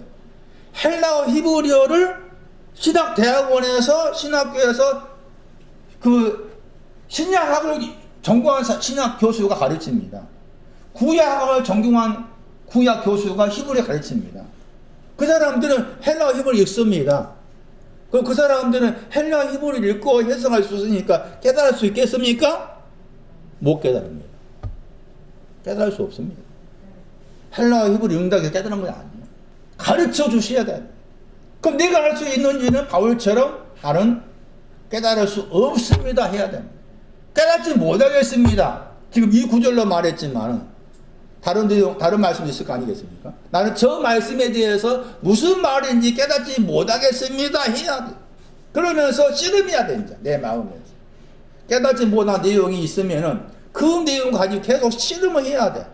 헬라어 히브리어를 신학대학원에서 신학교에서 그 신약학을 전공한 신학 교수가 가르칩니다. 구약학을 전공한 구약 교수가 히브리어 가르칩니다. 그 사람들은 헬라어 히브리어 읽습니다. 그 사람들은 헬라어 히브리어를 읽고 해석할 수 있으니까 깨달을 수 있겠습니까? 못 깨달습니다. 깨달을 수 없습니다. 헬라어 히브리어 읽는다고 해서 깨달은 건 아니에요. 가르쳐 주셔야 돼요. 그럼 내가 할 수 있는지는 바울처럼 나는 깨달을 수 없습니다 해야 됩니다. 깨닫지 못하겠습니다. 지금 이 구절로 말했지만 다른 말씀이 있을 거 아니겠습니까? 나는 저 말씀에 대해서 무슨 말인지 깨닫지 못하겠습니다 해야 돼. 그러면서 씨름해야 된다. 내 마음에서. 깨닫지 못한 내용이 있으면은 그 내용 가지고 계속 씨름을 해야 돼.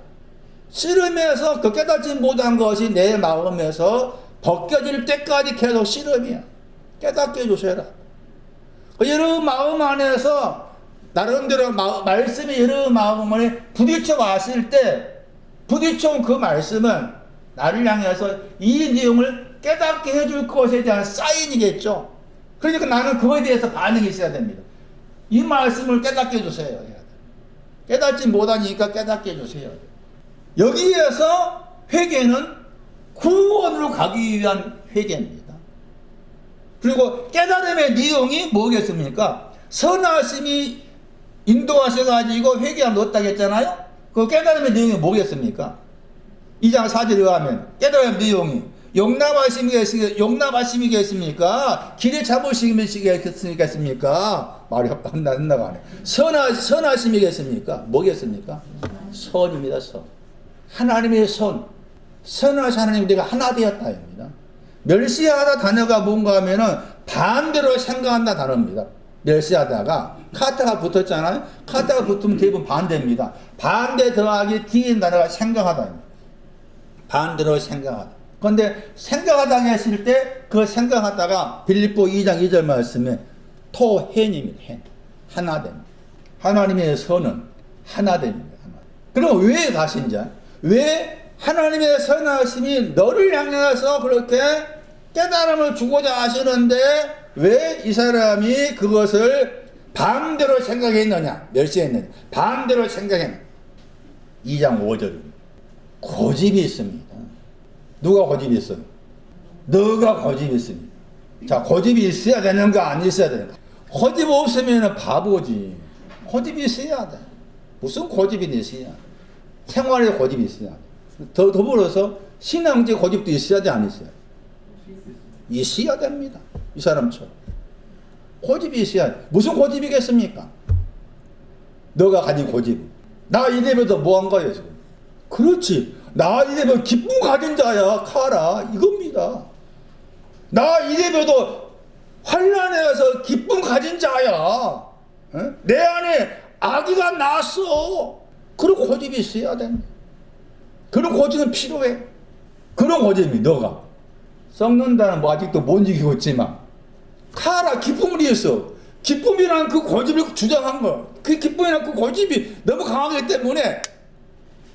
씨름해서 그 깨닫지 못한 것이 내 마음에서 벗겨질 때까지 계속 씨름이야. 깨닫게 해주셔라. 여러분 마음 안에서 나름대로 말씀이 여러분 마음 안에 부딪혀 왔을 때 부딪혀온 그 말씀은 나를 향해서 이 내용을 깨닫게 해줄 것에 대한 사인이겠죠. 그러니까 나는 그거에 대해서 반응이 있어야 됩니다. 이 말씀을 깨닫게 해주세요. 깨닫지 못하니까 깨닫게 해주세요. 여기에서 회개는 구원으로 가기 위한 회개입니다. 그리고 깨달음의 내용이 뭐겠습니까? 선하심이 인도하셔가지고 회개함 넣었다고 했잖아요. 그 깨달음의 내용이 뭐겠습니까? 2장 4절에 의하면 깨달음의 내용이 용납하심이겠습니까? 길에 잡으시겠습니까? 말이 안 나가네. 선하심이겠습니까? 뭐겠습니까? 선입니다. 선. 하나님의 선. 선하신 하나님 내가 하나 되었다입니다. 멸시하다 단어가 뭔가 하면은 반대로 생각한다 단어입니다. 멸시하다가 카타가 붙었잖아요. 카타가 붙으면 대부분 반대입니다. 반대 더하기 뒤인 단어가 생각하다입니다. 반대로 생각하다. 그런데 생각하다 했을 때 그 생각하다가 빌립보 2장 2절 말씀에 토hen입니다. hen. 하나됨. 하나님의 선은 하나됨입니다. 그럼 왜 가신지? 왜 하나님의 선하심이 너를 향해서 그렇게 깨달음을 주고자 하시는데 왜 이 사람이 그것을 반대로 생각했느냐? 멸시했느냐? 반대로 생각했느냐? 2장 5절입니다. 고집이 있습니다. 누가 고집이 있어요? 너가 고집이 있습니다. 자, 고집이 있어야 되는가 안 있어야 되는가? 고집 없으면 바보지. 고집이 있어야 돼. 무슨 고집이 있어야 돼? 생활에 고집이 있어야 돼. 더불어서 신앙적 고집도 있어야 돼, 안 있어야 돼? 있어야 됩니다. 이 사람처럼. 고집이 있어야 돼. 무슨 고집이겠습니까? 너가 가진 고집. 나 이래봬도 뭐 한 거예요, 지금? 그렇지. 나 이래봬도 기쁨 가진 자야. 가라. 이겁니다. 나 이래봬도 환난에서 기쁨 가진 자야. 에? 내 안에 아기가 낳았어. 그런 고집이 있어야 됩니다. 그런 고집은 필요해. 그런 고집이 너가 썩는다는 뭐 아직도 못 이기고 있지만 가라. 기쁨을 위해서. 기쁨이라는 그 고집을 주장한 거. 그 기쁨이라는 그 고집이 너무 강하기 때문에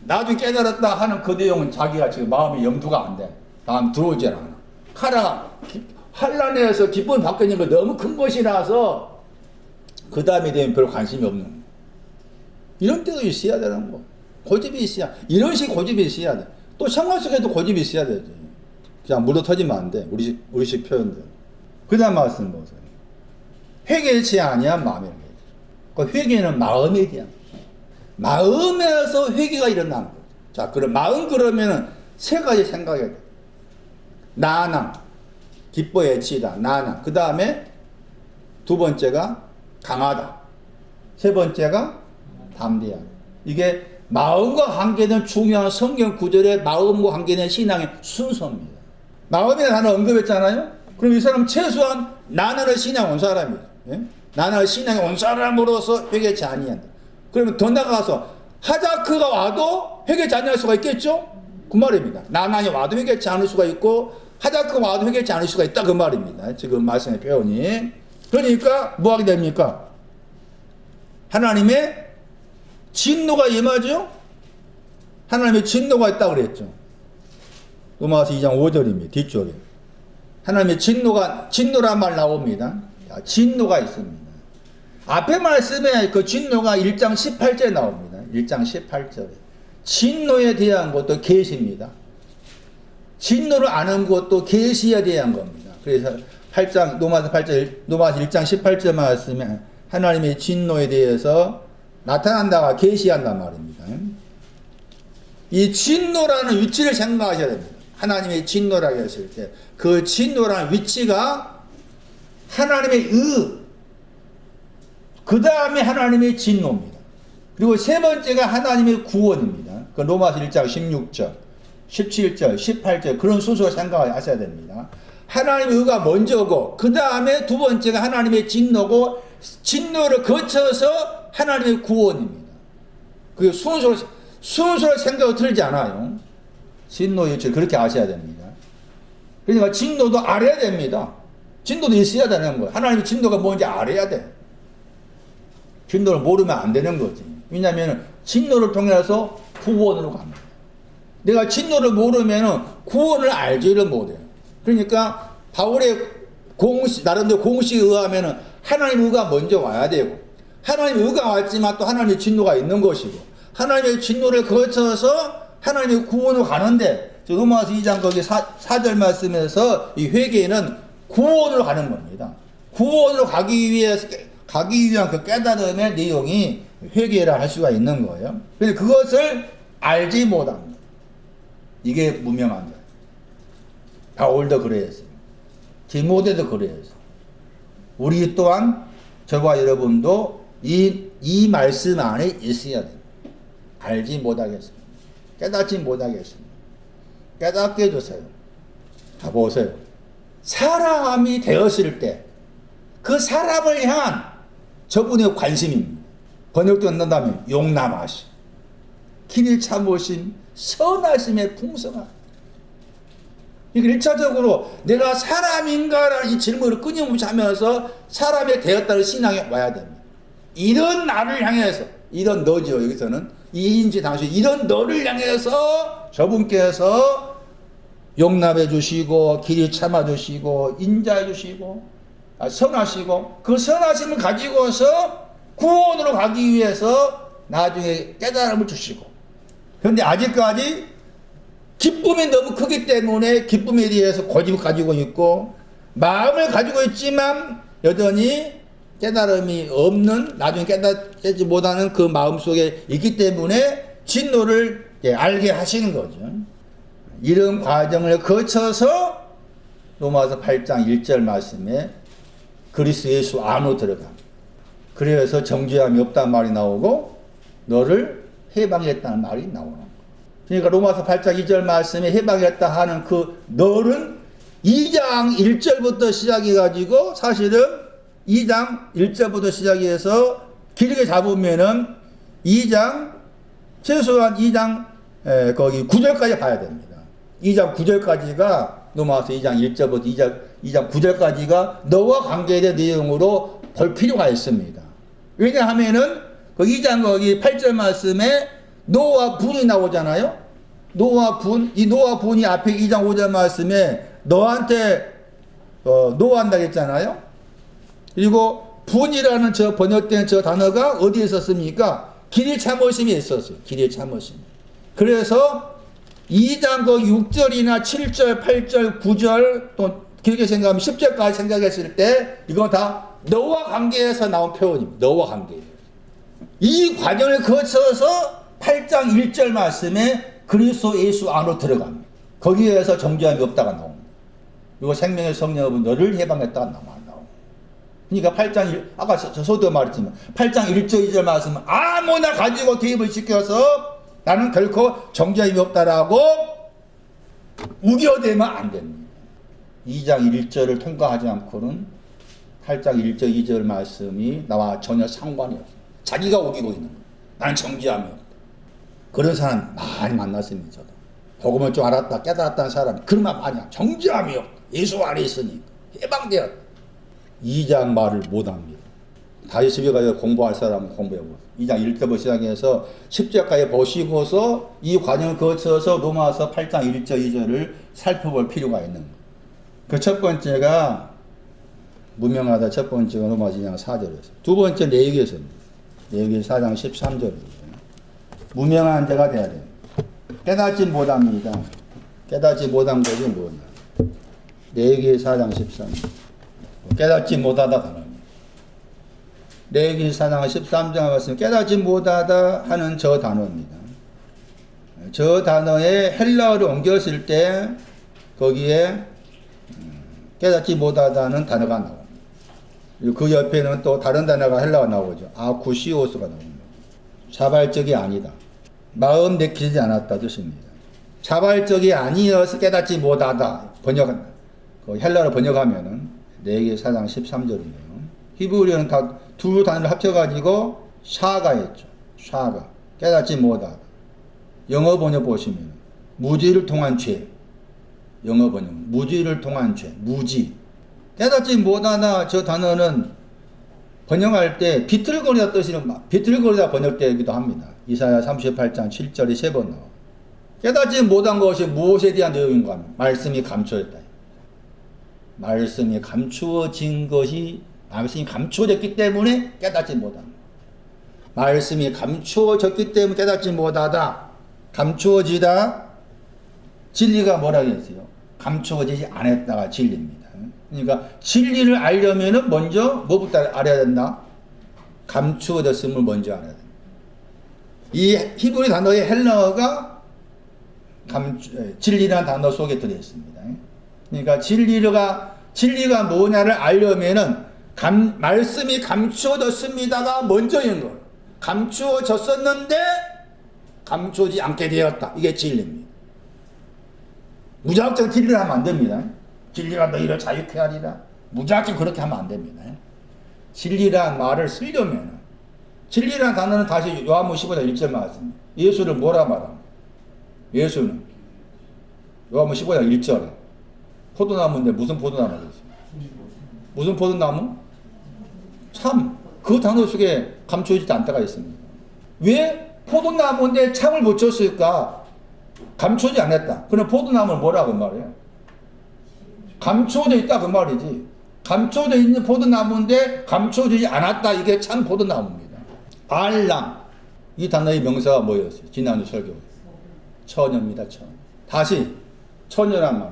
나중에 깨달았다 하는 그 내용은 자기가 지금 마음이 염두가 안 돼. 다음 들어오지 않아. 가라. 환난에서 기쁨을 받고 있는 거 너무 큰 것이라서 그 다음에 되면 별 관심이 없는 거. 이런 때도 있어야 되는 거. 고집이 있어야. 이런 식 고집이 있어야 돼. 또 생활 속에도 고집이 있어야 되지. 그냥 물어 터지면 안 돼. 우리식 표현들. 그 다음 말씀 보세요. 회개치 아니한 마음이라고 해요. 그 회개는 마음에 대한 마음에서 회개가 일어나는 거죠. 자, 그럼 마음 그러면은 세 가지 생각해야 돼요. 나나 기뻐 애치다 나나. 그 다음에 두 번째가 강하다. 세 번째가 담대하다. 이게 마음과 관계된 중요한 성경 구절의 마음과 관계된 신앙의 순서입니다. 마음에 하나 언급했잖아요. 그럼 이 사람은 최소한 나나를 신앙 온 사람이에요. 예? 나나를 신앙에 온 사람으로서 회개치 아니한다. 그러면 더 나가서 하자크가 와도 회개치 아니할 수가 있겠죠? 그 말입니다. 나나이 와도 회개치 않을 수가 있고 하자크가 와도 회개치 않을 수가 있다 그 말입니다. 지금 말씀의 표현이. 그러니까 뭐 하게 됩니까? 하나님의 진노가 임하죠? 하나님의 진노가 있다고 그랬죠. 로마서 2장 5절입니다. 뒤쪽에. 하나님의 진노란 말 나옵니다. 자, 진노가 있습니다. 앞에 말씀에 그 진노가 1장 18절에 나옵니다. 1장 18절에. 진노에 대한 것도 계시입니다. 진노를 아는 것도 계시에 대한 겁니다. 그래서 로마서 1장 18절 말씀에 하나님의 진노에 대해서 나타난다가 계시한단 말입니다. 이 진노라는 위치를 생각하셔야 됩니다. 하나님의 진노라고 했을 때 그 진노라는 위치가 하나님의 그 다음에 하나님의 진노입니다. 그리고 세 번째가 하나님의 구원입니다. 그 로마서 1장 16절, 17절, 18절 그런 순서로 생각하셔야 됩니다. 하나님의 의가 먼저고 그 다음에 두 번째가 하나님의 진노고 진노를 거쳐서 하나님의 구원입니다. 그 순서로 생각이 틀리지 않아요. 진노의 위치를 그렇게 아셔야 됩니다. 그러니까 진노도 알아야 됩니다. 진노도 있어야 되는 거예요. 하나님의 진노가 뭔지 알아야 돼. 진노를 모르면 안 되는 거지. 왜냐하면 진노를 통해서 구원으로 갑니다. 내가 진노를 모르면 구원을 알지를 못해요. 그러니까 바울의 나름대로 공식에 의하면 하나님의 의가 먼저 와야 되고 하나님의 의가 왔지만 또 하나님의 진노가 있는 것이고 하나님의 진노를 거쳐서 하나님의 구원으로 가는데 로마서 2장 거기 4절 말씀에서 이 회개는 구원으로 가는 겁니다. 구원으로 가기 위한 그 깨달음의 내용이 회개라 할 수가 있는 거예요. 그래서 그것을 알지 못합니다. 이게 무명한 거예요. 바울도 그래했어요. 디모데도 그래했어요. 우리 또한 저와 여러분도 이 말씀 안에 있어야 돼요. 알지 못하겠습니다. 깨닫지 못하겠습니다. 깨닫게 해주세요. 자, 보세요. 사람이 되었을 때 그 사람을 향한 저분의 관심입니다. 번역도 한다면 용남하심, 길이 참으심, 선하심의 풍성함. 이게 1차적으로 내가 사람인가라는 이 질문을 끊임없이 하면서 사람이 되었다는 신앙에 와야 됩니다. 이런 나를 향해서, 이런 너죠. 여기서는 이인지 당신 이런 너를 향해서 저분께서 용납해 주시고 길이 참아 주시고 인자해 주시고 선하시고 그 선하심을 가지고서 구원으로 가기 위해서 나중에 깨달음을 주시고 그런데 아직까지 기쁨이 너무 크기 때문에 기쁨에 대해서 고집을 가지고 있고 마음을 가지고 있지만 여전히 깨달음이 없는 나중에 깨닫지 못하는 그 마음속에 있기 때문에 진노를 알게 하시는 거죠. 이런 과정을 거쳐서 로마서 8장 1절 말씀에 그리스도 예수 안으로 들어갑니다. 그래서 정죄함이 없다는 말이 나오고 너를 해방했다는 말이 나오는 거예요. 그러니까 로마서 8장 2절 말씀에 해방했다 하는 그 너는 2장 1절부터 시작해가지고 사실은 2장 1절부터 시작해서 길게 잡으면은 2장 최소한 2장 거기 9절까지 봐야 됩니다. 2장 9절까지가 로마서 2장 1절부터 2장 9절까지가 너와 관계된 내용으로 볼 필요가 있습니다. 왜냐하면은 그 2장 거기 8절 말씀에 노와 분이 나오잖아요. 노와 분, 이 노와 분이 앞에 2장 5절 말씀에 너한테 노한다 했잖아요. 그리고 분이라는 저 번역된 저 단어가 어디에 있었습니까? 길이 참으심이 있었어요. 길이 참으심. 그래서 2장 그 6절이나 7절, 8절, 9절 또 길게 생각하면 10절까지 생각했을 때 이건 다 너와 관계에서 나온 표현입니다. 너와 관계예요. 이 과정을 거쳐서 8장 1절 말씀에 그리스도 예수 안으로 들어갑니다. 거기에서 정죄함이 없다가 나옵니다. 그리고 생명의 성령은 너를 해방했다가 나옵니다. 그러니까 8장 1, 아까 저도 말했지만 8장 1절 2절 말씀은 아무나 가지고 대입을 시켜서 나는 결코 정죄함이 없다라고 우겨대면 안 됩니다. 2장 1절을 통과하지 않고는 8장 1절 2절 말씀이 나와 전혀 상관이 없어요. 자기가 우기고 있는 거예요. 나는 정죄함이 없다. 그런 사람 많이 만났습니다. 저도. 복음을 좀 알았다 깨달았다는 사람 그러면 아니야. 정죄함이 없다. 예수 안에 있으니까 해방되었다. 2장 말을 못합니다. 다시 집에 가서 공부할 사람은 공부해보세요. 2장 1절부터 시작해서 10절까지 보시고서 이 과정을 거쳐서 로마서 8장 1절 2절을 살펴볼 필요가 있는 거예요. 그 첫 번째가 무명하다. 첫 번째가 로마서 2장 4절에서. 두 번째 레위기에서입니다. 레위기 4장 13절입니다. 무명한 자가 돼야 돼요. 깨닫지 못합니다. 깨닫지 못한 것이 뭐냐. 레위기 4장 13절. 깨닫지 못하다 단어입니다. 레위기 4장 13장 말씀 깨닫지 못하다 하는 저 단어입니다. 저 단어에 헬라어를 옮겼을 때 거기에 깨닫지 못하다는 단어가 나옵니다. 그 옆에는 또 다른 단어가 헬라어가 나오죠. 아쿠시오스가 나옵니다. 자발적이 아니다. 마음 내키지 않았다 뜻입니다. 자발적이 아니어서 깨닫지 못하다 번역한다. 그 헬라어로 번역하면은 레위기 4장 13절이네요. 히브리어는 다 두 단어를 합쳐가지고 샤가였죠. 샤가. 깨닫지 못하다. 영어 번역 보시면 무지를 통한 죄. 영어 번역. 무지를 통한 죄. 무지. 깨닫지 못하다 저 단어는 번역할 때 비틀거리다 뜻이는 비틀거리다 번역되기도 합니다. 이사야 38장 7절에 3번 나와. 깨닫지 못한 것이 무엇에 대한 내용인가 하면 말씀이 감추어졌다. 말씀이 감추어진 것이 말씀이 감추어졌기 때문에 깨닫지 못한다. 말씀이 감추어졌기 때문에 깨닫지 못하다. 감추어지다. 진리가 뭐라고 했어요? 감추어지지 않았다가 진리입니다. 그러니까 진리를 알려면은 먼저 뭐부터 알아야 된다? 감추어졌음을 먼저 알아야 된다. 이 히브리 단어의 헬라어가 진리라는 단어 속에 들어있습니다. 그러니까 진리가 뭐냐를 알려면은 말씀이 감추어졌습니다가 먼저인 거예요. 감추어졌었는데 감추어지지 않게 되었다. 이게 진리입니다. 무작정 진리를 하면 안 됩니다. 진리가 너희를 자유케 하리라. 무작정 그렇게 하면 안 됩니다. 진리란 말을 쓰려면 진리란 단어는 다시 요한복음 15장 1절 말씀. 예수를 뭐라 말합니까? 예수는 요한복음 15장 1절 포도나무인데 무슨 포도나무가 있어요? 무슨 포도나무? 참. 그 단어 속에 감추어지지 않다가 있습니다. 왜 포도나무인데 참을 붙였을까? 감추어지지 않았다. 그럼 포도나무는 뭐라고 말해요? 감추어져 있다 그 말이지. 감추어져 있는 포도나무인데 감추어지지 않았다. 이게 참 포도나무입니다. 알람. 이 단어의 명사가 뭐였어요? 지난주 설교. 처녀입니다. 처녀. 다시 처녀란 말.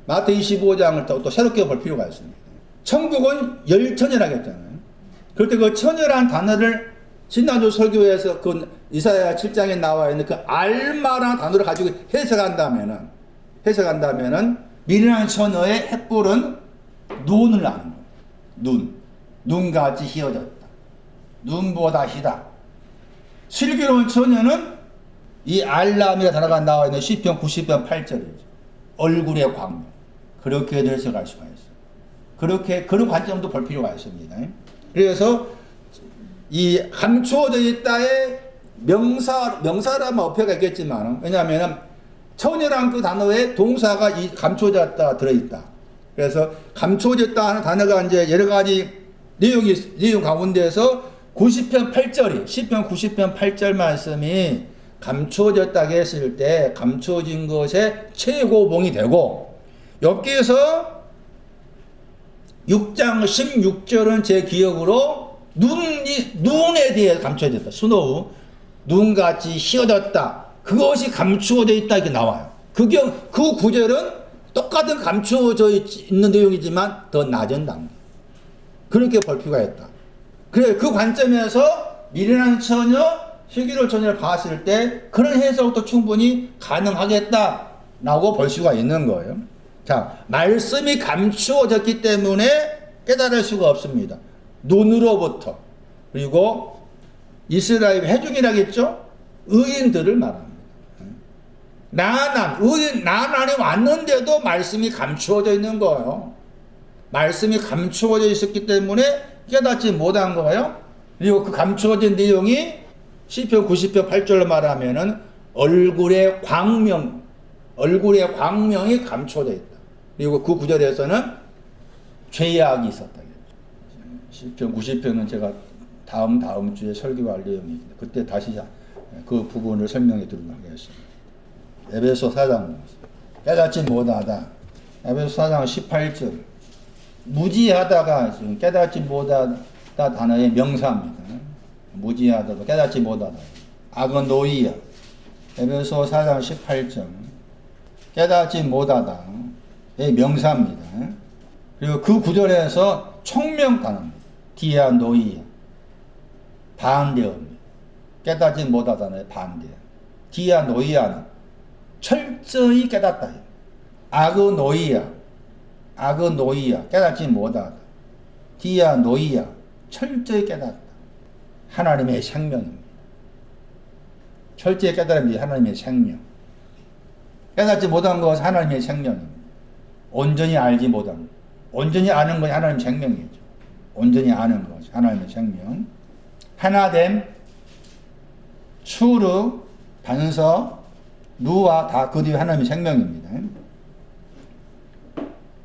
마태 25장을 또 새롭게 볼 필요가 있습니다. 천국은 열처녀라고 했잖아요. 그럴 때 그 처녀란 단어를 지난주 설교에서 그 이사야 7장에 나와 있는 그 알마라는 단어를 가지고 해석한다면은 미련한 처녀의 햇불은 눈을 아는 거예요. 눈. 눈같이 휘어졌다. 눈보다 희다. 슬기로운 처녀는 이 알람이라는 단어가 나와 있는 시편 90편 8절이죠. 얼굴의 광명. 그렇게 해석할 수가 있어요. 그렇게 그런 관점도 볼 필요가 있습니다. 그래서 이 감추어져 있다의 명사라면 어폐가 있겠지만 왜냐하면 처녀란 그 단어에 동사가 이 감추어졌다 들어있다. 그래서 감추어졌다 하는 단어가 이제 여러 가지 내용 가운데서 90편 8절이 시편 90편 8절 말씀이 감추어졌다고 했을 때 감추어진 것의 최고봉이 되고 여기에서 6장 16절은 제 기억으로 눈에 대해 감추어졌다. 스노우 눈같이 휘어졌다. 그것이 감추어져 있다 이렇게 나와요. 그 구절은 똑같은 감추어져 있는 내용이지만 더 낮은 단계. 그렇게 볼 필요가 있다. 그래, 그 관점에서 미련한 처녀, 슬기로운 처녀를 봤을 때 그런 해석도 충분히 가능하겠다라고 볼 수가 있는 거예요. 자, 말씀이 감추어졌기 때문에 깨달을 수가 없습니다. 눈으로부터. 그리고 이스라엘 회중이라겠죠? 의인들을 말합니다. 나난이 왔는데도 말씀이 감추어져 있는 거예요. 말씀이 감추어져 있었기 때문에 깨닫지 못한 거예요. 그리고 그 감추어진 내용이 시편 90편 8절로 말하면은 얼굴의 광명이 감추어져 있다. 그리고 그 구절에서는 죄악이 있었다. 시편 90편은 제가 다음 주에 설교할 내용입니다. 그때 다시 그 부분을 설명해 드리도록 하겠습니다. 에베소 4장 깨닫지 못하다. 에베소 4장 18절 무지하다가 지금 깨닫지 못하다 단어의 명사입니다. 무지하다도 깨닫지 못하다. 아그노이아. 에베소 4장 18절 깨닫지 못하다의 명사입니다. 그리고 그 구절에서 총명 단어입니다. 디아노이아. 반대어입니다. 깨닫지 못하다는 반대. 디아노이아는 철저히 깨닫다. 아그노이아 깨닫지 못하다. 디아노이아 철저히 깨닫다. 하나님의 생명입니다. 철저히 깨달음이 하나님의 생명. 깨닫지 못한 것은 하나님의 생명입니다. 온전히 알지 못한 것. 온전히 아는 것이 하나님의 생명이죠. 온전히 아는 것이 하나님의 생명. 하나됨, 추르, 반서, 누와 다 그 뒤에 하나님의 생명입니다.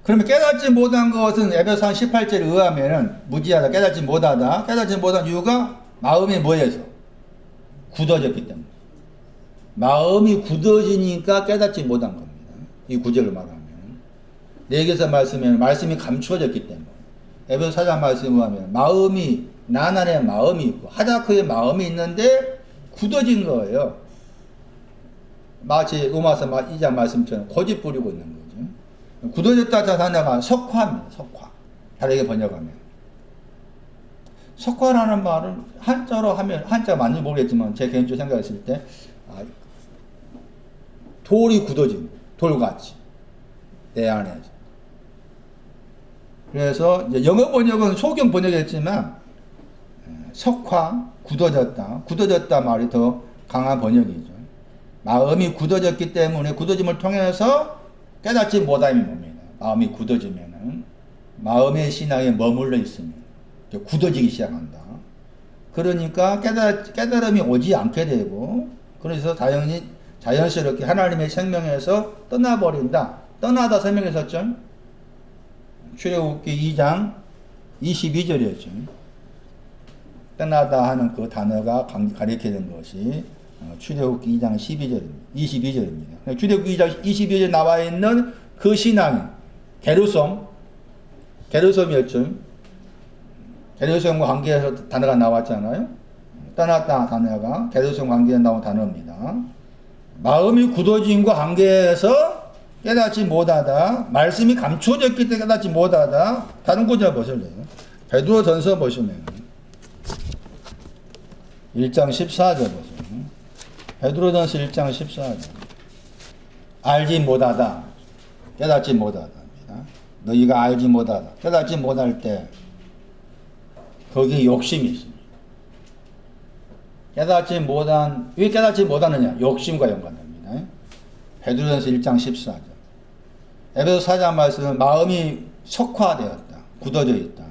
그러면 깨닫지 못한 것은 에베소서 18절에 의하면 무지하다, 깨닫지 못하다. 깨닫지 못한 이유가 마음이 뭐해서? 굳어졌기 때문에. 마음이 굳어지니까 깨닫지 못한 겁니다. 이 구절을 말하면. 내게서 말씀이 감추어졌기 때문에. 에베소 4장 말씀을 하면 마음이 난 안에 마음이 있고 하다크의 마음이 있는데 굳어진 거예요. 마치 로마서 2장 말씀처럼 고집 부리고 있는 거죠. 굳어졌다 단어가 석화입니다. 석화. 다르게 번역하면. 석화라는 말을 한자로 하면 한자가 맞는지 모르겠지만 제 개인적으로 생각했을 때 돌이 굳어진 돌같이 내 안에서. 그래서 이제 영어 번역은 소경 번역했지만 석화, 굳어졌다 말이 더 강한 번역이죠. 마음이 굳어졌기 때문에 굳어짐을 통해서 깨닫지 못함이 뭡니다. 마음이 굳어지면은 마음의 신앙에 머물러 있으면 굳어지기 시작한다. 그러니까 깨달음이 오지 않게 되고 그래서 자연스럽게 하나님의 생명에서 떠나버린다. 떠나다 설명했었죠. 출애굽기 2장 22절이었죠. 떠나다 하는 그 단어가 가리키는 것이 출애굽기 2장 22절입니다. 출애굽기 2장 22절에 나와 있는 그 신앙이 게르솜이었죠. 게르솜과 관계해서 단어가 나왔잖아요. 떠났다 단어가 게르솜 관계에 나온 단어입니다. 마음이 굳어짐과 관계해서 깨닫지 못하다. 말씀이 감추어졌기 때문에 깨닫지 못하다. 다른 구절 보실래요? 베드로전서 보시면 1장 14절 보세요. 베드로전서 1장 14절. 알지 못하다. 깨닫지 못하다. 너희가 알지 못하다. 깨닫지 못할 때 거기에 욕심이 있습니다. 왜 깨닫지 못하느냐? 욕심과 연관됩니다. 베드로전서 1장 14절. 에베소 4장 말씀은 마음이 석화되었다. 굳어져 있다.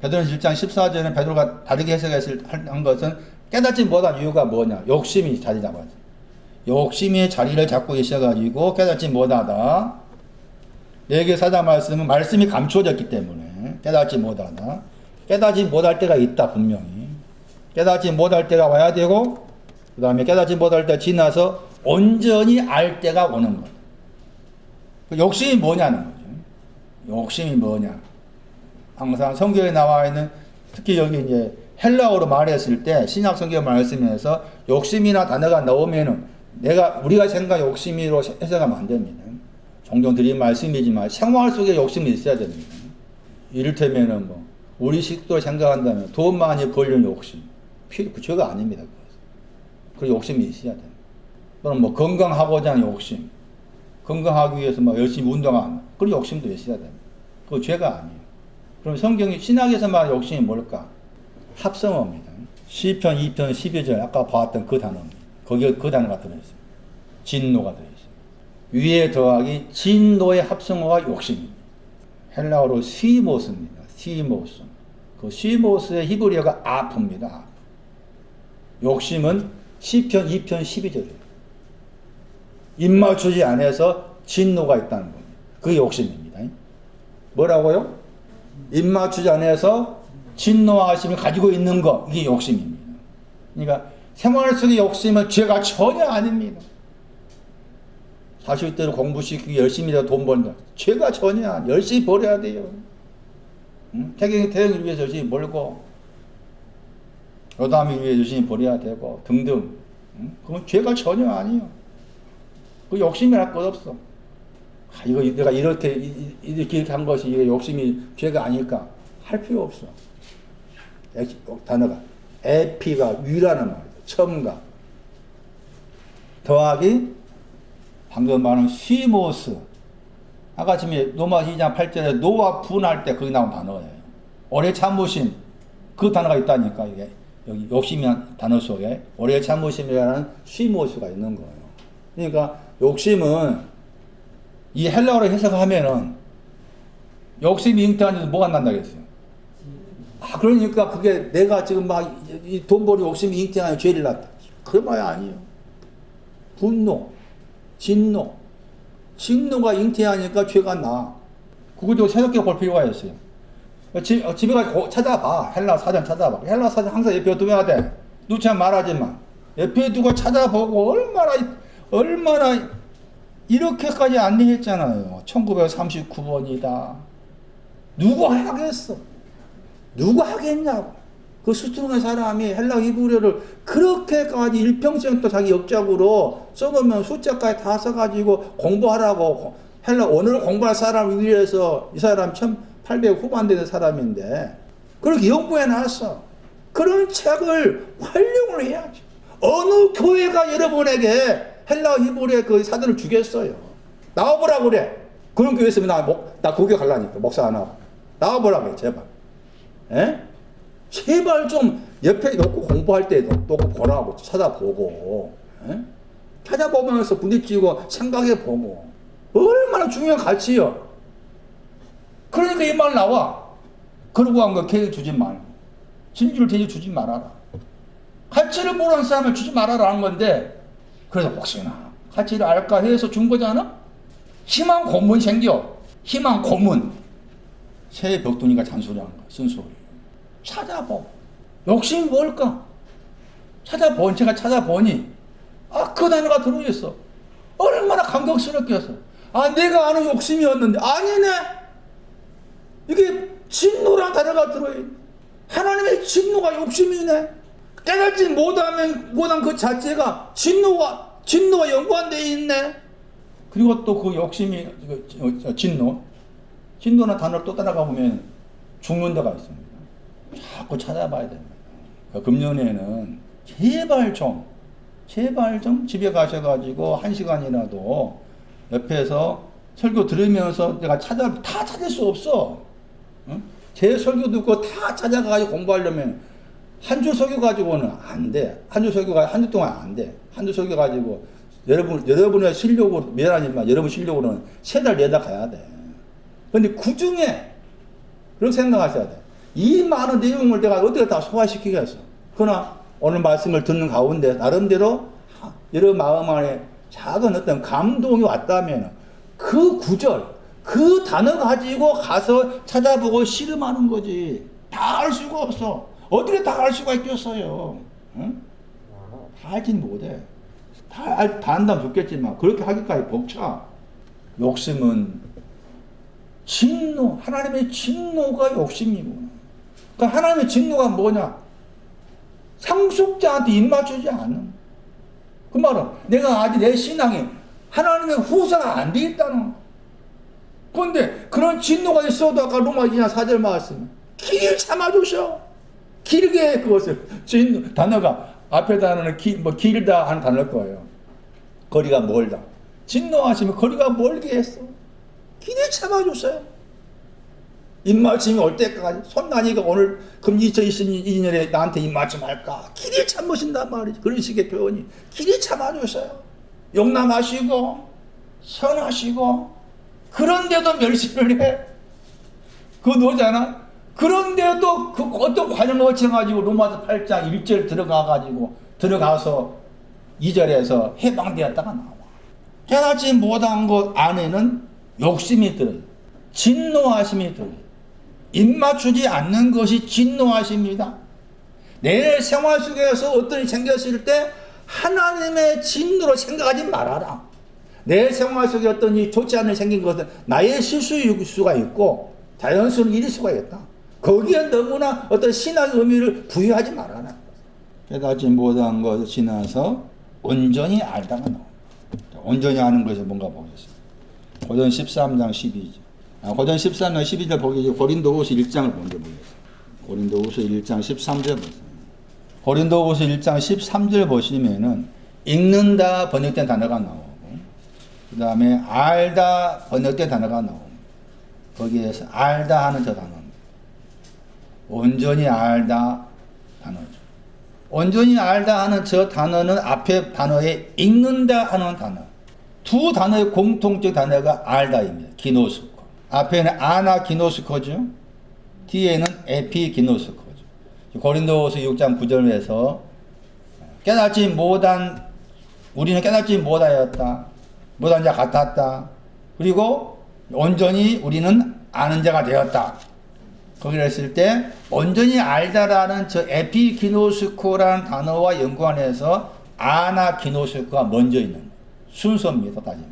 베드로전서 1장 14절은 베드로가 다르게 해석한 것은 깨닫지 못한 이유가 뭐냐? 욕심이 자리 잡았죠. 욕심이 자리를 잡고 있어가지고 깨닫지 못하다. 내게 4장 말씀은 말씀이 감추어졌기 때문에 깨닫지 못하다. 깨닫지 못할 때가 있다 분명히. 깨닫지 못할 때가 와야 되고 그 다음에 깨닫지 못할 때 지나서 온전히 알 때가 오는 것. 욕심이 뭐냐는 거죠. 욕심이 뭐냐. 항상 성경에 나와 있는 특히 여기 이제 헬라어로 말했을 때 신약 성경 말씀에서 욕심이나 단어가 나오면은 우리가 생각 욕심으로 해석하면 안 됩니다. 종종 드린 말씀이지만 생활 속에 욕심이 있어야 됩니다. 이를테면은 뭐 우리 식도를 생각한다면 돈 많이 벌려는 욕심, 죄가 아닙니다. 그 욕심이 있어야 됩니다. 또는 뭐 건강하고자 하는 욕심, 건강하기 위해서 막 열심히 운동하는 그런 욕심도 있어야 됩니다. 그거 죄가 아니에요. 그럼 성경이 신학에서 말하는 욕심이 뭘까? 합성어입니다. 시편 2편 12절 아까 봤던 그 단어입니다. 거기에 그 단어가 들어있습니다. 진노가 들어있습니다. 위에 더하기 진노의 합성어가 욕심입니다. 헬라어로 시모스입니다. 시모스. 그 시모스의 히브리어가 아프입니다. 욕심은 시편 2편 12절이에요. 입맞추지 않아서 진노가 있다는 겁니다. 그게 욕심입니다. 뭐라고요? 입맞추지 않아서 진노하심을 가지고 있는 것, 이게 욕심입니다. 그러니까 생활 속의 욕심은 죄가 전혀 아닙니다. 자식들을 공부시키기 열심히 돈 번다. 죄가 전혀 아니에요. 열심히 벌어야 돼요. 응? 태경을 위해서 열심히 벌고 여담을 위해 열심히 벌어야 되고 등등. 응? 그건 죄가 전혀 아니에요. 그 욕심이랄 것 없어. 이거 내가 이렇게 한 것이 이게 욕심이 죄가 아닐까 할 필요 없어. 단어가 에피가 위라는 말이죠. 첨가 더하기 방금 말한 시모스. 아까 지금 로마 2장 8절에 노와 분할 때 거기 나온 단어예요. 오래 참으심 그 단어가 있다니까. 이게 여기 욕심이라는 단어 속에 오래 참으심이라는 시모스가 있는 거예요. 그러니까 욕심은 이 헬라어로 해석하면은 욕심이 잉태하는데 뭐가 난다겠어요? 그러니까 그게 내가 지금 막 이 돈 벌이 욕심이 잉태하는 죄를 낳다. 그 말이 아니에요. 분노, 진노가 잉태하니까 죄가 나. 그것도 새롭게 볼 필요가 있어요. 집에 가서 찾아봐. 헬라 사전 찾아봐. 헬라 사전 항상 옆에 둬야 돼. 누차 말하지만 옆에 두고 찾아보고 얼마나 이렇게까지 안내했잖아요. 1939번이다. 누가 하겠어? 누가 하겠냐고. 그 수많은 사람이 헬라 히브리어를 그렇게까지 일평생 또 자기 역작으로 써놓으면 숫자까지 다 써가지고 공부하라고 헬라 언어를 공부할 사람을 위해서 이 사람 1800 후반 되는 사람인데 그렇게 연구해 놨어. 그런 책을 활용을 해야지. 어느 교회가 여러분에게 헬라 히브리어 그 사전을 주겠어요. 나와보라고 그래. 그런 교회 있으면 나 거기 가려니까 목사 안 하고. 나와보라고 해 제발. 에? 제발 좀 옆에 놓고 공부할 때 놓고 보라고 찾아보고 에? 찾아보면서 부딪히고 생각해보고 얼마나 중요한 가치요. 그러니까 이 말 나와. 그러고 한 거 계획 주지 말고 진주를 대지 주지 말아라. 가치를 모르는 사람을 주지 말아라 하는 건데 그래서 혹시나 가치를 알까 해서 준 거잖아. 희망 고문 생겨. 희망 고문. 새해 벽두니까 잔소리하는 거야. 쓴소리. 찾아보. 욕심이 뭘까? 제가 찾아보니 그 단어가 들어있어. 얼마나 감격스럽겠어. 내가 아는 욕심이었는데 아니네. 이게 진노란 단어가 들어있네. 하나님의 진노가 욕심이네. 깨닫지 못한 그 자체가 진노와 연관되어 있네. 그리고 또 그 욕심이 진노나 단어를 또 따라가 보면 죽는 데가 있습니다. 자꾸 찾아봐야 됩니다. 그러니까 금년에는 제발 좀 집에 가셔가지고 1시간이라도 옆에서 설교 들으면서 내가 다 찾을 수 없어. 응? 제 설교 듣고 다 찾아가지고 공부하려면 한 주 설교 가지고는 안 돼. 한 주 동안 안 돼. 한 주 설교 가지고 여러분의 실력으로, 미안하지만 여러분 실력으로는 3달 내다 가야 돼. 근데 그 중에 그렇게 생각하셔야 돼. 이 많은 내용을 내가 어떻게 다 소화시키겠어. 그러나 오늘 말씀을 듣는 가운데 나름대로 여러분 마음 안에 작은 어떤 감동이 왔다면 그 구절, 그 단어 가지고 가서 찾아보고 씨름하는 거지. 다 알 수가 없어. 어떻게 다 알 수가 있겠어요. 응? 다 알진 못해. 다 안다면 좋겠지만 그렇게 하기까지 벅차. 욕심은 하나님의 진노가 욕심이구나. 그러니까 하나님의 진노가 뭐냐? 상속자한테 입맞추지 않는. 그 말은 내가 아직 내 신앙이 하나님의 후사가 안 돼 있다는. 그런데 그런 진노가 있어도 아까 로마지나 4절 말씀 길 참아주셔. 길게 그것을 단어가 앞에 단어는 길다 하는 단어일 거예요. 거리가 멀다. 진노하시면 거리가 멀게 했어. 길을 참아줬어요. 입맞춤이 올 때까지 손난이가 오늘 그럼 2022년에 나한테 입맞춤 할까? 길이 참으신단 말이지. 그런 식의 표현이 길이 참아줬어요. 용남하시고 선하시고 그런데도 멸시를 해. 그거 너잖아. 그런데도 그 어떤 과정을 거쳐가지고 로마서 8장 1절 들어가서 2절에서 해방되었다가 나와. 깨닫지 못한 것 안에는 욕심이 들어요. 진노하심이 들어요. 입맞추지 않는 것이 진노하십니다. 내 생활 속에서 어떤 일이 생겼을 때 하나님의 진노로 생각하지 말아라. 내 생활 속에 어떤 일이 좋지 않은 일이 생긴 것은 나의 실수일 수가 있고 자연스러운 일일 수가 있다. 거기에 너무나 어떤 신앙의 의미를 부여하지 말아라. 깨닫지 못한 것을 지나서 온전히 알다가 나옵니다. 온전히 아는 것이 뭔가 보겠습니다. 고전 13장 12절. 고전 13장 12절 보기 고린도후서 1장을 먼저 보겠습니다. 고린도후서 1장 13절 보세요. 고린도후서 1장 13절 보시면은 읽는다 번역된 단어가 나오고 그 다음에 알다 번역된 단어가 나옵니다. 거기에서 알다 하는 저 단어입니다. 온전히 알다 단어죠. 온전히 알다 하는 저 단어는 앞에 단어에 읽는다 하는 단어. 두 단어의 공통적 단어가 알다입니다. 기노스코. 앞에는 아나 기노스코죠. 뒤에는 에피 기노스코죠. 고린도후서 6장 9절에서 우리는 깨닫지 못하였다. 못한 자 같았다. 그리고 온전히 우리는 아는 자가 되었다. 거기를 했을 때 온전히 알다라는 저 에피기노스코라는 단어와 연관해서 아나기노스코가 먼저 있는 거예요. 순서입니다. 따지면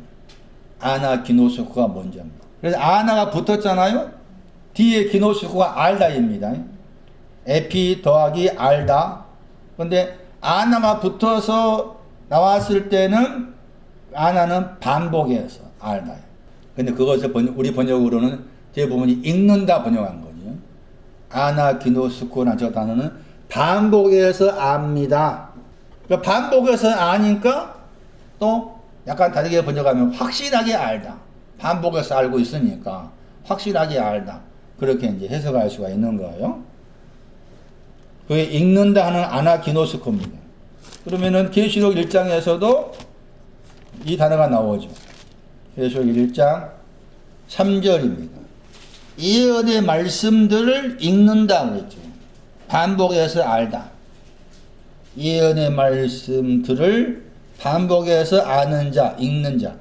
아나기노스코가 먼저입니다. 그래서 아나가 붙었잖아요. 뒤에 기노스코가 알다입니다. 에피 더하기 알다. 그런데 아나가 붙어서 나왔을 때는 아나는 반복해서 알다예요. 근데 그것을 우리 번역으로는 대부분이 읽는다 번역한 거죠. 아나기노스코나 저 단어는 반복해서 압니다. 그러니까 반복해서 아니까 또 약간 다르게 번역하면 확실하게 알다. 반복해서 알고 있으니까 확실하게 알다. 그렇게 이제 해석할 수가 있는 거예요. 그게 읽는다 하는 아나기노스코입니다. 그러면은 계시록 1장에서도 이 단어가 나오죠. 계시록 1장 3절입니다. 예언의 말씀들을 읽는다 그랬죠. 반복해서 알다. 예언의 말씀들을 반복해서 아는 자, 읽는 자.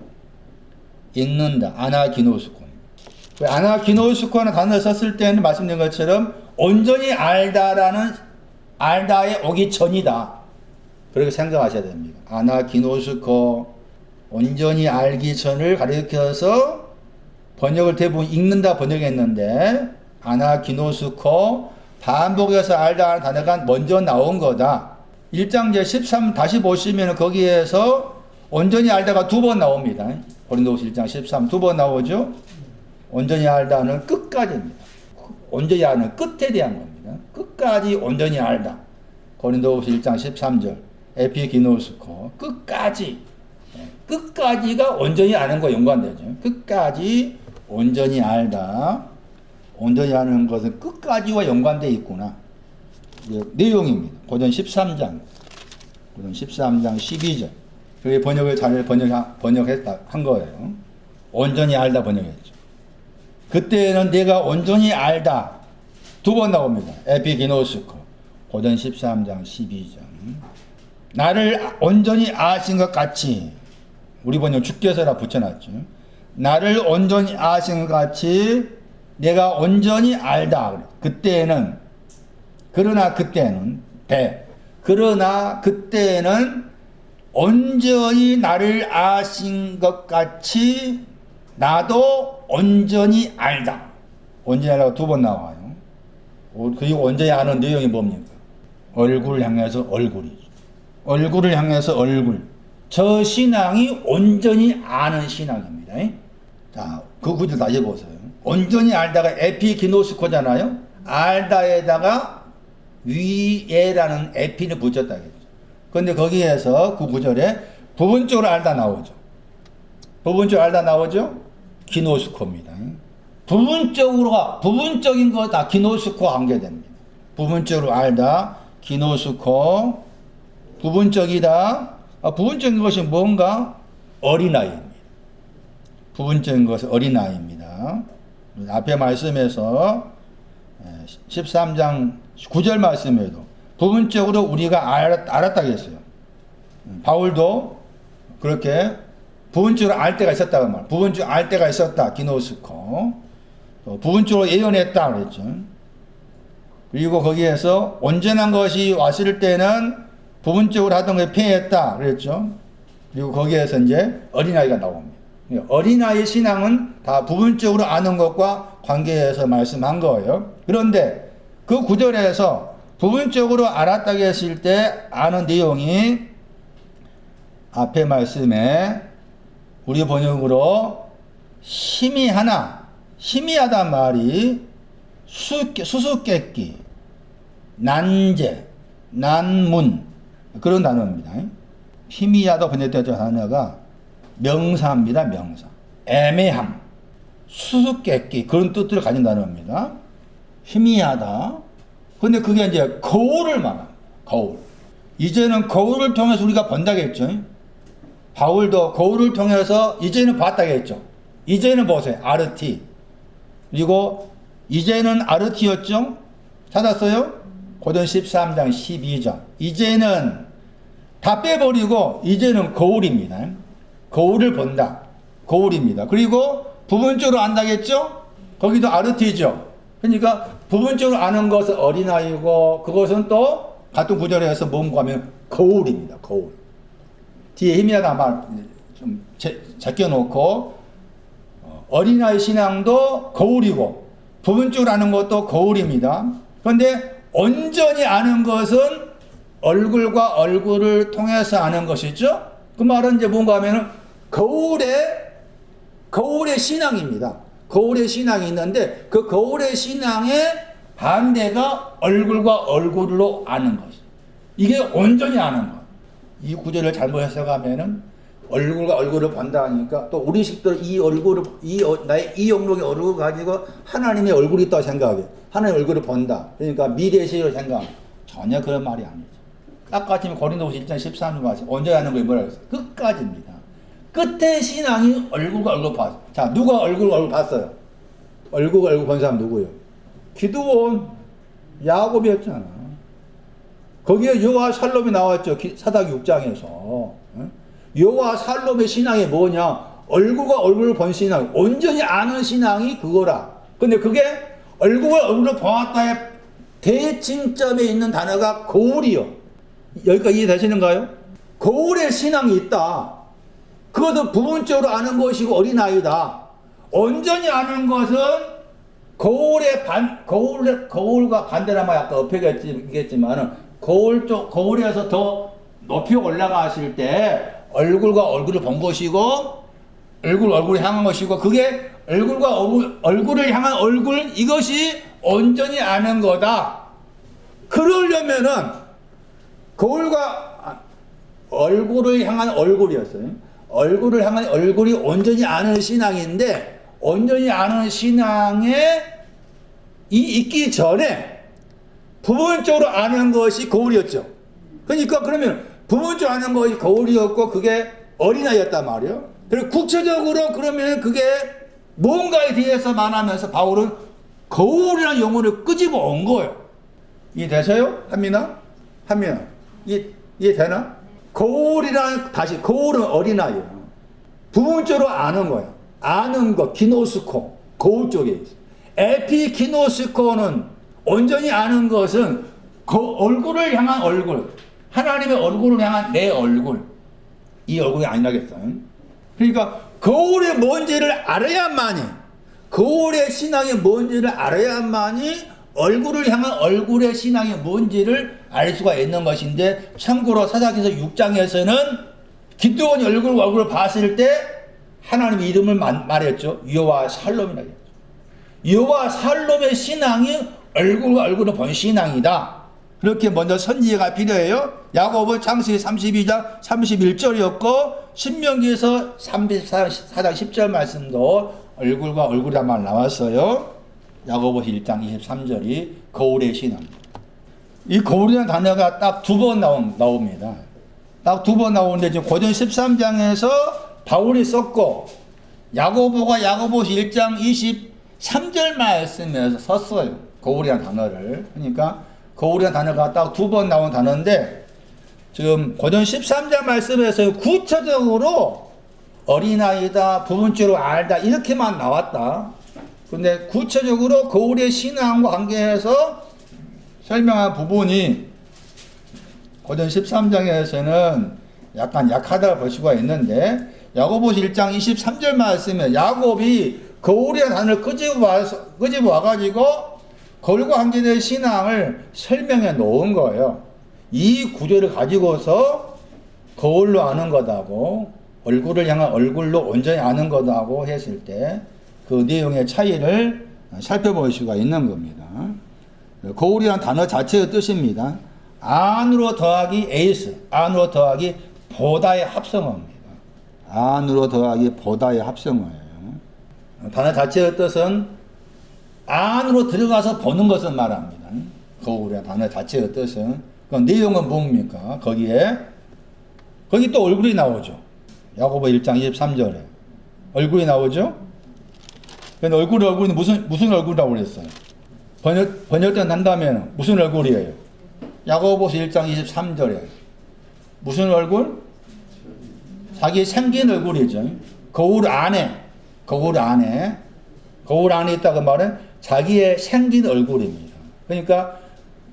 읽는다. 아나기노스코. 아나기노스코라는 단어를 썼을 때는 말씀드린 것처럼 온전히 알다라는 알다에 오기 전이다. 그렇게 생각하셔야 됩니다. 아나기노스코 온전히 알기 전을 가리켜서 번역을 대부분 읽는다 번역했는데 아나기노스코 반복해서 알다 하는 단어가 먼저 나온 거다. 1장 제13 다시 보시면 거기에서 온전히 알다가 두 번 나옵니다. 고린도후서 1장 13 두 번 나오죠. 온전히 알다는 끝까지입니다. 온전히 아는 끝에 대한 겁니다. 끝까지 온전히 알다. 고린도후서 1장 13절 에피기노스코 끝까지가 온전히 아는 거 연관되죠. 끝까지 온전히 알다. 온전히 아는 것은 끝까지와 연관되어 있구나. 내용입니다. 고전 13장 12절. 그게 번역을 잘 번역했다 한 거예요. 온전히 알다 번역했죠. 그때는 내가 온전히 알다 두 번 나옵니다. 에피기노스코 고전 13장 12절. 나를 온전히 아신 것 같이 우리 번역 주께서라 붙여놨죠. 나를 온전히 아신 것 같이 내가 온전히 알다. 그러나 그때는 온전히 나를 아신 것 같이 나도 온전히 알다. 온전히 알다가 두 번 나와요. 그리고 온전히 아는 내용이 뭡니까? 얼굴을 향해서 얼굴이죠. 얼굴을 향해서 얼굴. 저 신앙이 온전히 아는 신앙입니다. 자, 그 구절 다시 보세요. 온전히 알다가 에피기노스코잖아요. 알다에다가 위에라는 에피를 붙였다겠죠. 그런데 거기에서 그 구절에 부분적으로 알다 나오죠. 부분적으로 알다 나오죠. 기노스코입니다. 부분적인 거 다 기노스코 관계됩니다. 부분적으로 알다, 기노스코, 부분적이다. 부분적인 것이 뭔가 어린아이입니다. 부분적인 것은 어린아이입니다. 앞에 말씀에서 13장 9절 말씀에도 부분적으로 우리가 알았다고 했어요. 바울도 그렇게 부분적으로 알 때가 있었다고 말. 부분적으로 알 때가 있었다. 기노스코. 부분적으로 예언했다 그랬죠. 그리고 거기에서 온전한 것이 왔을 때는 부분적으로 하던 것에 패했다 그랬죠. 그리고 거기에서 이제 어린아이가 나옵니다. 어린아이 신앙은 다 부분적으로 아는 것과 관계해서 말씀한 거예요. 그런데 그 구절에서 부분적으로 알았다고 했을 때 아는 내용이 앞에 말씀에 우리 번역으로 희미하단 말이 수수께끼, 난제, 난문 그런 단어입니다. 희미하다 번역된 단어가 명사입니다. 명사. 애매함, 수수께끼 그런 뜻을 가진 단어입니다. 희미하다. 근데 그게 이제 거울을 말합니다. 거울. 이제는 거울을 통해서 우리가 본다겠죠. 바울도 거울을 통해서 이제는 봤다겠죠. 이제는 보세요. 아르티. 그리고 이제는 아르티였죠. 찾았어요? 고전 13장 12절. 이제는 다 빼버리고 이제는 거울입니다. 거울을 본다. 거울입니다. 그리고 부분적으로 안다겠죠? 거기도 아르티죠. 그러니까 부분적으로 아는 것은 어린아이고 그것은 또 같은 구절에서 뭔가 하면 거울입니다. 거울. 뒤에 희미하다 말 좀 제껴놓고 어린아이 신앙도 거울이고 부분적으로 아는 것도 거울입니다. 그런데 온전히 아는 것은 얼굴과 얼굴을 통해서 아는 것이죠. 그 말은 이제 뭔가 하면은 거울의 신앙입니다. 거울의 신앙이 있는데 그 거울의 신앙의 반대가 얼굴과 얼굴로 아는 것이. 이게 온전히 아는 것. 이 구절을 잘못 해석하면은 얼굴과 얼굴을 본다 하니까 또 우리식도 이 얼굴을 나의 이 영역의 얼굴을 가지고 하나님의 얼굴이 있다고 생각해. 하나님의 얼굴을 본다. 그러니까 미래시로 생각. 전혀 그런 말이 아니죠. 아까 고린도후서 1장 13절 말씀 언제 하는 거예요? 뭐라고 했어요? 끝까지입니다. 끝에 신앙이 얼굴과 얼굴 봤어요. 자, 누가 얼굴과 얼굴 봤어요? 얼굴과 얼굴 본 사람 누구예요? 기드온, 야곱이었잖아. 거기에 여호와 살롬이 나왔죠. 사사기 6장에서. 여호와 살롬의 신앙이 뭐냐? 얼굴과 얼굴을 본 신앙, 온전히 아는 신앙이 그거라. 근데 그게 얼굴과 얼굴을 보았다의 대칭점에 있는 단어가 거울이요. 여기까지 이해되시는가요? 거울의 신앙이 있다. 그것은 부분적으로 아는 것이고 어린아이다. 온전히 아는 것은 거울과 반대란 말이 아까 엎혀겠지만은 거울에서 더 높이 올라가실 때 얼굴과 얼굴을 본 것이고 얼굴을 향한 것이고 그게 얼굴과 얼굴을 향한 얼굴 이것이 온전히 아는 거다. 그러려면은 거울과 얼굴을 향한 얼굴이었어요. 얼굴을 향한 얼굴이 온전히 아는 신앙인데 온전히 아는 신앙에 있기 전에 부분적으로 아는 것이 거울이었죠. 그러니까 그러면 부분적으로 아는 것이 거울이었고 그게 어린아이였단 말이에요. 그리고 구체적으로 그러면 그게 뭔가에 대해서 말하면서 바울은 거울이라는 용어를 끄집어 온 거예요. 이해되세요? 한민아? 이해되나? 거울은 어린아이예요. 부분적으로 아는 거예요. 아는 거, 기노스코, 거울 쪽에 있어요. 에피기노스코는 온전히 아는 것은 그 얼굴을 향한 얼굴, 하나님의 얼굴을 향한 내 얼굴, 이 얼굴이 아니라겠어요. 그러니까 거울의 뭔지를 알아야만이, 거울의 신앙이 뭔지를 알아야만이 얼굴을 향한 얼굴의 신앙이 뭔지를 알 수가 있는 것인데, 참고로 사사기서 6장에서는 기드온이 얼굴을 봤을 때 하나님 이름을 말했죠. 여호와 샬롬이라고 했죠. 여호와 샬롬의 신앙이 얼굴과 얼굴을 본 신앙이다. 그렇게 먼저 선지가 필요해요. 야고보 창세기 32장 31절이었고 신명기에서 34장 10절 말씀도 얼굴과 얼굴이란 말 나왔어요. 야고보 1장 23절이 거울의 신앙입니다. 이 거울이라는 단어가 딱 두 번 나옵니다. 딱 두 번 나오는데 지금 고전 13장에서 바울이 썼고 야고보가 야고보서 1장 23절 말씀에서 썼어요. 거울이라는 단어를. 그러니까 거울이라는 단어가 딱 두 번 나온 단어인데 지금 고전 13장 말씀에서 구체적으로 어린아이다, 부분적으로 알다 이렇게만 나왔다. 근데 구체적으로 거울의 신앙과 관계해서 설명한 부분이 고전 13장에서는 약간 약하다고 볼 수가 있는데 야고보서 1장 23절 말씀에 야곱이 거울의 단을 끄집어 와가지고 거울과 관계된 신앙을 설명해 놓은 거예요. 이 구절을 가지고서 거울로 아는 거다고 얼굴을 향한 얼굴로 온전히 아는 거다고 했을 때 그 내용의 차이를 살펴볼 수가 있는 겁니다. 거울이란 단어 자체의 뜻입니다. 안으로 더하기 에이스, 안으로 더하기 보다의 합성어입니다. 안으로 더하기 보다의 합성어예요. 단어 자체의 뜻은 안으로 들어가서 보는 것을 말합니다. 거울이란 단어 자체의 뜻은. 그 내용은 뭡니까? 거기 또 얼굴이 나오죠. 야고보 1장 23절에 얼굴이 나오죠. 근데 얼굴이 무슨 얼굴이라고 그랬어요? 번역된 한다면 무슨 얼굴이에요? 야고보서 1장 23절에 무슨 얼굴? 자기 생긴 얼굴이죠. 거울 안에 있다고 말은 자기의 생긴 얼굴입니다. 그러니까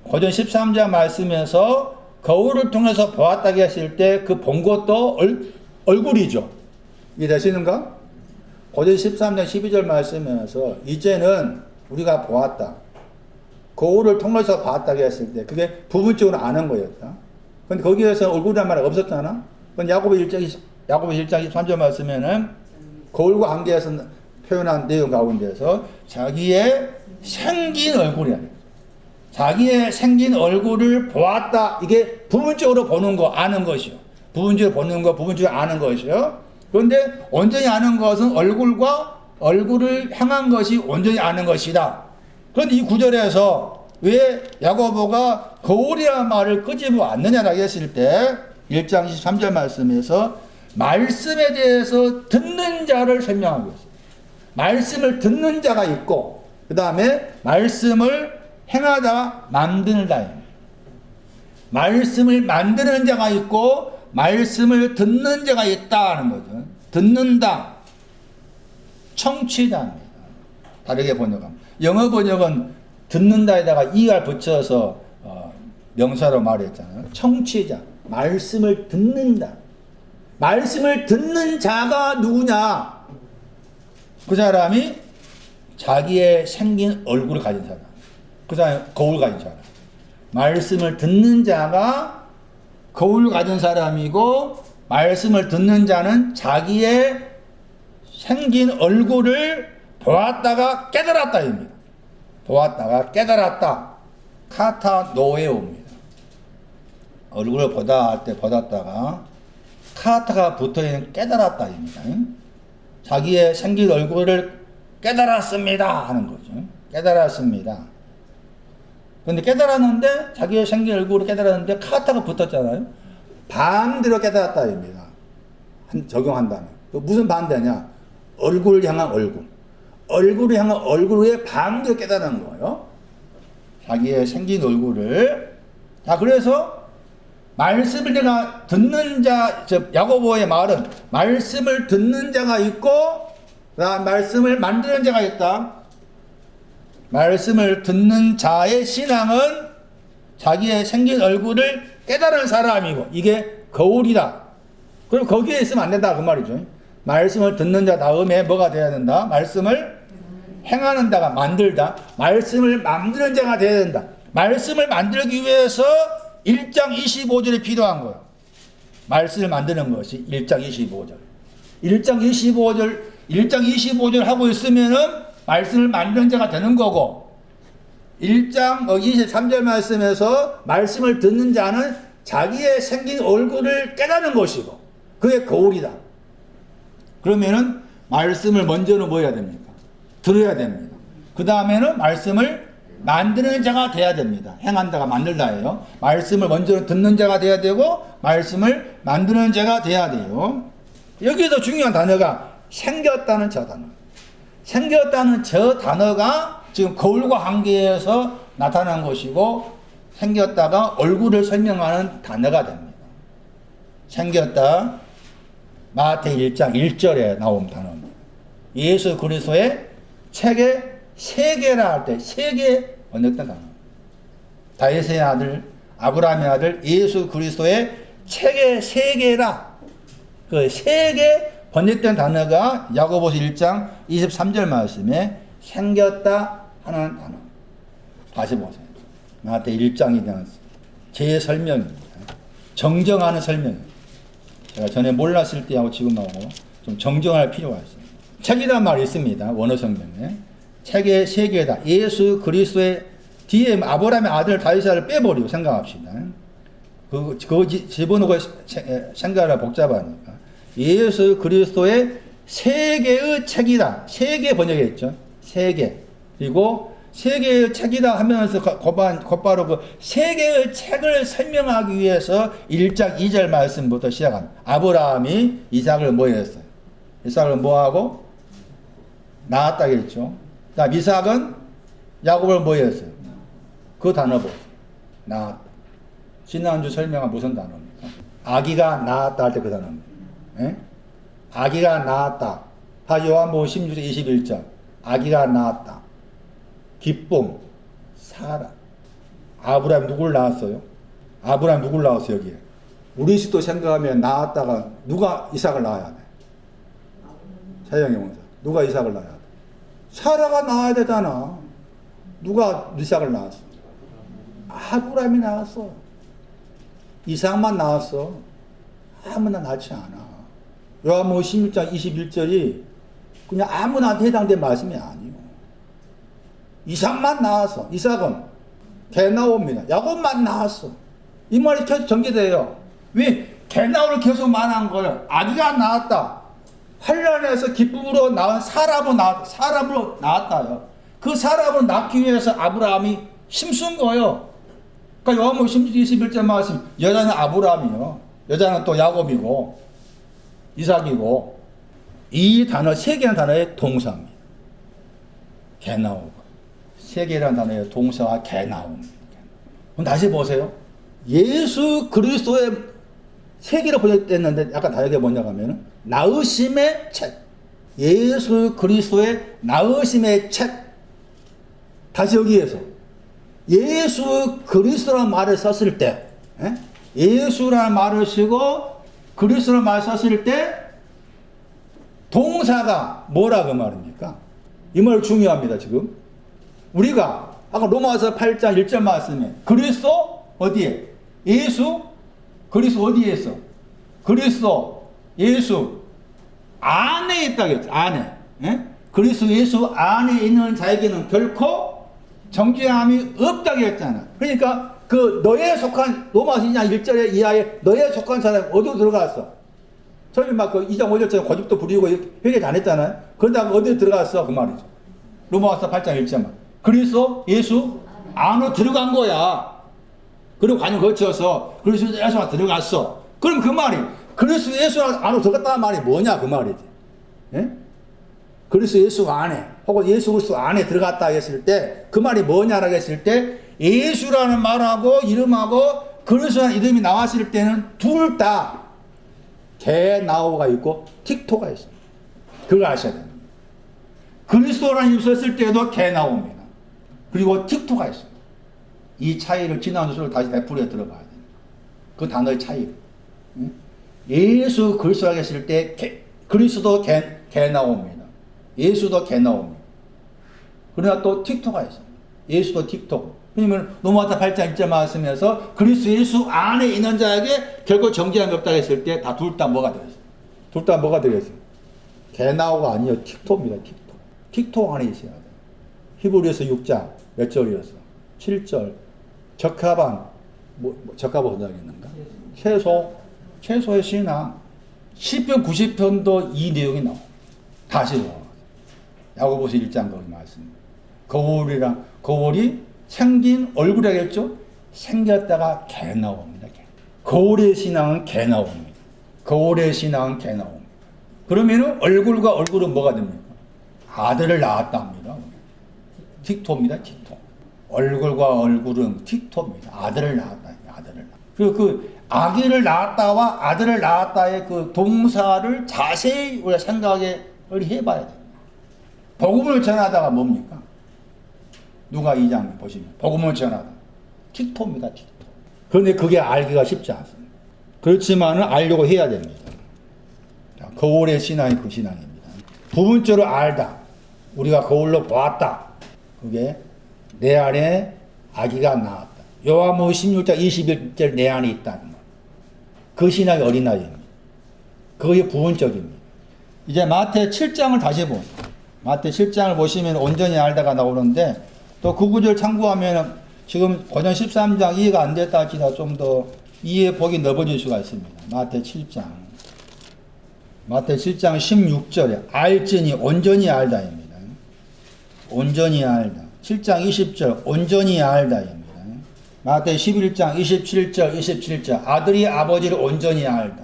고전 13장 말씀에서 거울을 통해서 보았다고 했을 때 그 본 것도 얼굴이죠. 이해되시는가? 고전 13장 12절 말씀에서 이제는 우리가 보았다. 거울을 통해서 봤다고 했을 때 그게 부분적으로 아는 거였다. 근데 거기에서 얼굴이란 말이 없었잖아. 그건 야고보 1장 23절 말씀에는 거울과 관계해서 표현한 내용 가운데서 자기의 생긴 얼굴이야. 자기의 생긴 얼굴을 보았다. 이게 부분적으로 보는 거, 아는 것이요. 부분적으로 보는 거, 부분적으로 아는 것이요. 그런데 온전히 아는 것은 얼굴과 얼굴을 향한 것이 온전히 아는 것이다. 그런데 이 구절에서 왜 야고보가 거울이라는 말을 끄집어 왔느냐라고 했을 때 1장 23절 말씀에서 말씀에 대해서 듣는 자를 설명하고 있어요. 말씀을 듣는 자가 있고 그 다음에 말씀을 행하다 만드는 자입니다. 말씀을 만드는 자가 있고 말씀을 듣는 자가 있다는 거죠. 듣는다. 청취자입니다. 다르게 번역합니다. 영어 번역은 듣는다에다가 ER 붙여서 명사로 말했잖아요. 청취자. 말씀을 듣는다. 말씀을 듣는 자가 누구냐? 그 사람이 자기의 생긴 얼굴을 가진 사람. 그 사람이 거울 가진 사람. 말씀을 듣는 자가 거울 가진 사람이고 말씀을 듣는 자는 자기의 생긴 얼굴을 보았다가 깨달았다입니다. 보았다가 깨달았다. 카타노에오입니다. 얼굴을 보다 할 때 보았다가 카타가 붙어있는 깨달았다입니다. 자기의 생긴 얼굴을 깨달았습니다 하는 거죠. 깨달았습니다. 근데 깨달았는데 자기의 생긴 얼굴을 깨달았는데 카타가 붙었잖아요. 반대로 깨달았다입니다. 적용한다면. 무슨 반대냐? 얼굴을 향한 얼굴. 얼굴을 향한 얼굴에 반대로 깨달은 거예요. 자기의 생긴 얼굴을. 자, 그래서 말씀을 내가 듣는 자, 야고보의 말은 말씀을 듣는 자가 있고, 말씀을 만드는 자가 있다. 말씀을 듣는 자의 신앙은 자기의 생긴 얼굴을 깨달은 사람이고, 이게 거울이다. 그럼 거기에 있으면 안 된다. 그 말이죠. 말씀을 듣는 자 다음에 뭐가 돼야 된다? 말씀을 행하는 자가 만들다. 말씀을 만드는 자가 돼야 된다. 말씀을 만들기 위해서 1장 25절이 필요한 거예요. 말씀을 만드는 것이 1장 25절. 1장 25절 하고 있으면은 말씀을 만드는 자가 되는 거고, 1장 23절 말씀에서 말씀을 듣는 자는 자기의 생긴 얼굴을 깨닫는 것이고, 그게 거울이다. 그러면은 말씀을 먼저는 뭐 해야 됩니까? 들어야 됩니다. 그 다음에는 말씀을 만드는 자가 돼야 됩니다. 행한다가 만들다예요. 말씀을 먼저 듣는 자가 돼야 되고 말씀을 만드는 자가 돼야 돼요. 여기서 중요한 단어가 생겼다는 저 단어. 생겼다는 저 단어가 지금 거울과 관계에서 나타난 것이고, 생겼다가 얼굴을 설명하는 단어가 됩니다. 생겼다, 마태복음 1장 1절에 나온 단어입니다. 예수 그리스도의 책의 세계라 할 때 세계 번역된 단어. 다윗의 아들, 아브라함의 아들 예수 그리스도의 책의 세계라. 그 세계 번역된 단어가 야고보서 1장 23절 말씀에 생겼다 하는 단어. 다시 보세요. 마태복음 1장에 대한 재설명입니다. 정정하는 설명입니다. 제가 전에 몰랐을 때하고 지금하고 좀 정정할 필요가 있습니다. 책이란 말이 있습니다. 원어 성경에. 책의 세계다. 예수 그리스도의 뒤에 아브라함의 아들 다윗의 아들을 빼버리고 생각합시다. 그거 집어넣고 생각을 복잡하니까. 예수 그리스도의 세계의 책이다. 세계 번역했죠. 세계. 그리고 세계의 책이다 하면서 곧바로 그 세계의 책을 설명하기 위해서 1장 2절 말씀부터 시작합니다. 아브라함이 이삭을 뭐 했어요? 이삭을 뭐 하고? 낳았다 했죠. 자, 이삭은 야곱을 뭐 했어요? 그 단어 보세요. 낳았다. 지난주 설명한 무슨 단어입니까? 아기가 낳았다 할 때 그 단어입니다. 예? 아기가 낳았다. 요한복음 16장 21절. 아기가 낳았다. 기쁨, 사랑. 아브라함 누굴 낳았어요? 아브라함 누굴 낳았어요, 여기에? 우리 식도 생각하면 낳았다가 누가 이삭을 낳아야 돼? 사형의 원사. 누가 이삭을 낳아야 돼? 사라가 낳아야 되잖아. 누가 이삭을 낳았어? 아브라함이 낳았어. 이삭만 낳았어. 아무나 낳지 않아. 요한복음 16장 21절이 그냥 아무나한테 해당된 말씀이 아니에요. 이삭만 나왔어. 이삭은 개 나옵니다. 야곱만 나왔어. 이 말이 계속 전개돼요. 왜 개 나오를 계속 말한 거예요? 아기가 나왔다. 환란에서 기쁨으로 나온 사람으로 나왔다요. 그 사람을 낳기 위해서 아브라함이 힘쓴 거예요. 그러니까 요한복음 21절 말씀, 여자는 아브라함이요. 여자는 또 야곱이고 이삭이고, 이 단어 세계라는 단어의 동사입니다. 개 나오고. 세계라는 단어의 동사가 개 나옵니다. 그럼 다시 보세요. 예수 그리스도의 세계로 번역됐는데 약간 다르게 번역하면 나으심의 책. 예수 그리스도의 나으심의 책. 다시 여기에서 예수 그리스도라는 말을 썼을 때, 예수라는 말을 쓰고 그리스도라는 말을 썼을 때 동사가 뭐라 그 말입니까? 이 말 중요합니다. 지금 우리가 아까 로마서 8장 1절 말씀에 그리스도 어디에? 예수? 그리스도 어디에 있어? 그리스도 예수 안에 있다고 했죠. 안에. 그리스도 예수 안에 있는 자에게는 결코 정죄함이 없다고 했잖아. 그러니까 그 너에 속한 로마서 2장 1절에 이하에 너에 속한 사람이 어디로 들어갔어? 저희 막 그 2장 5절처럼 고집도 부리고 회개 안 했잖아요. 그러다가 어디로 들어갔어? 그 말이죠. 로마서 8장 1절만. 그리스도 예수 안으로 들어간 거야. 그리고 관을 거쳐서 그리스도 예수가 들어갔어. 그럼 그 말이 그리스도 예수 안으로 들어갔다는 말이 뭐냐 그 말이지. 예? 그리스도 예수 안에 혹은 예수 그리스도 안에 들어갔다 했을 때 그 말이 뭐냐라고 했을 때 예수라는 말하고 이름하고 그리스도라는 이름이 나왔을 때는 둘 다 개 나오가 있고 틱토가 있습니다. 그걸 아셔야 됩니다. 그리스도라는 이름 썼을 때도 개 나옵니다. 그리고 틱토가 있습니다. 이 차이를 지난주를 다시 베풀어 들어봐야 됩니다. 그 단어의 차이. 예수 그리스도라고 했을 때 그리스도 개 나옵니다. 예수도 개 나옵니다. 그러나 또 틱토가 있습니다. 예수도 틱토. 왜냐면 로마서 8장 1절 말씀에서 그리스도 예수 안에 있는 자에게 결코 정죄함이 없다고 했을 때 다 둘 다 뭐가 되겠어요? 둘 다 뭐가 되겠어요? 개나오가 아니에요. 틱토입니다. 틱토. 틱토 안에 있어야 돼. 히브리서 6장 몇 절이었어? 7절. 적합한 적합한 언약이었는가? 최소의 신앙. 시편 90편도 이 내용이 나와. 다시 나와. 야고보서 1장 거기 말씀. 거울이 생긴 얼굴이겠죠? 생겼다가 개 나옵니다. 거울의 신앙은 개 나옵니다. 거울의 신앙은 개 나옵니다. 그러면은 얼굴과 얼굴은 뭐가 됩니까? 아들을 낳았다 합니다. 틱토입니다. 틱토. 얼굴과 얼굴은 틱토입니다. 아들을 낳았다. 아들을 낳았다. 그리고 그 아기를 낳았다와 아들을 낳았다의 그 동사를 자세히 우리가 생각을 해봐야 됩니다. 복음을 전하다가 뭡니까? 누가 2장 보시면 복음을 전하다. 틱토입니다. 틱토. 그런데 그게 알기가 쉽지 않습니다. 그렇지만 알려고 해야 됩니다. 거울의 신앙이 그 신앙입니다. 부분적으로 알다. 우리가 거울로 보았다. 그게 내 안에 아기가 나왔다. 요한복음 16장 21절 내 안에 있다는 말. 그 신앙이 어린아이입니다. 그게 부분적입니다. 이제 마태 7장을 다시 보세요. 마태 7장을 보시면 온전히 알다가 나오는데 또 그 구절 참고하면 지금 고전 13장 이해가 안 됐다 할지라도 좀 더 이해 복이 넓어질 수가 있습니다. 마태 7장 16절에 알지니 온전히 알다입니다. 온전히 알다. 7장 20절 온전히 알다입니다. 마태 11장 27절 아들이 아버지를 온전히 알다.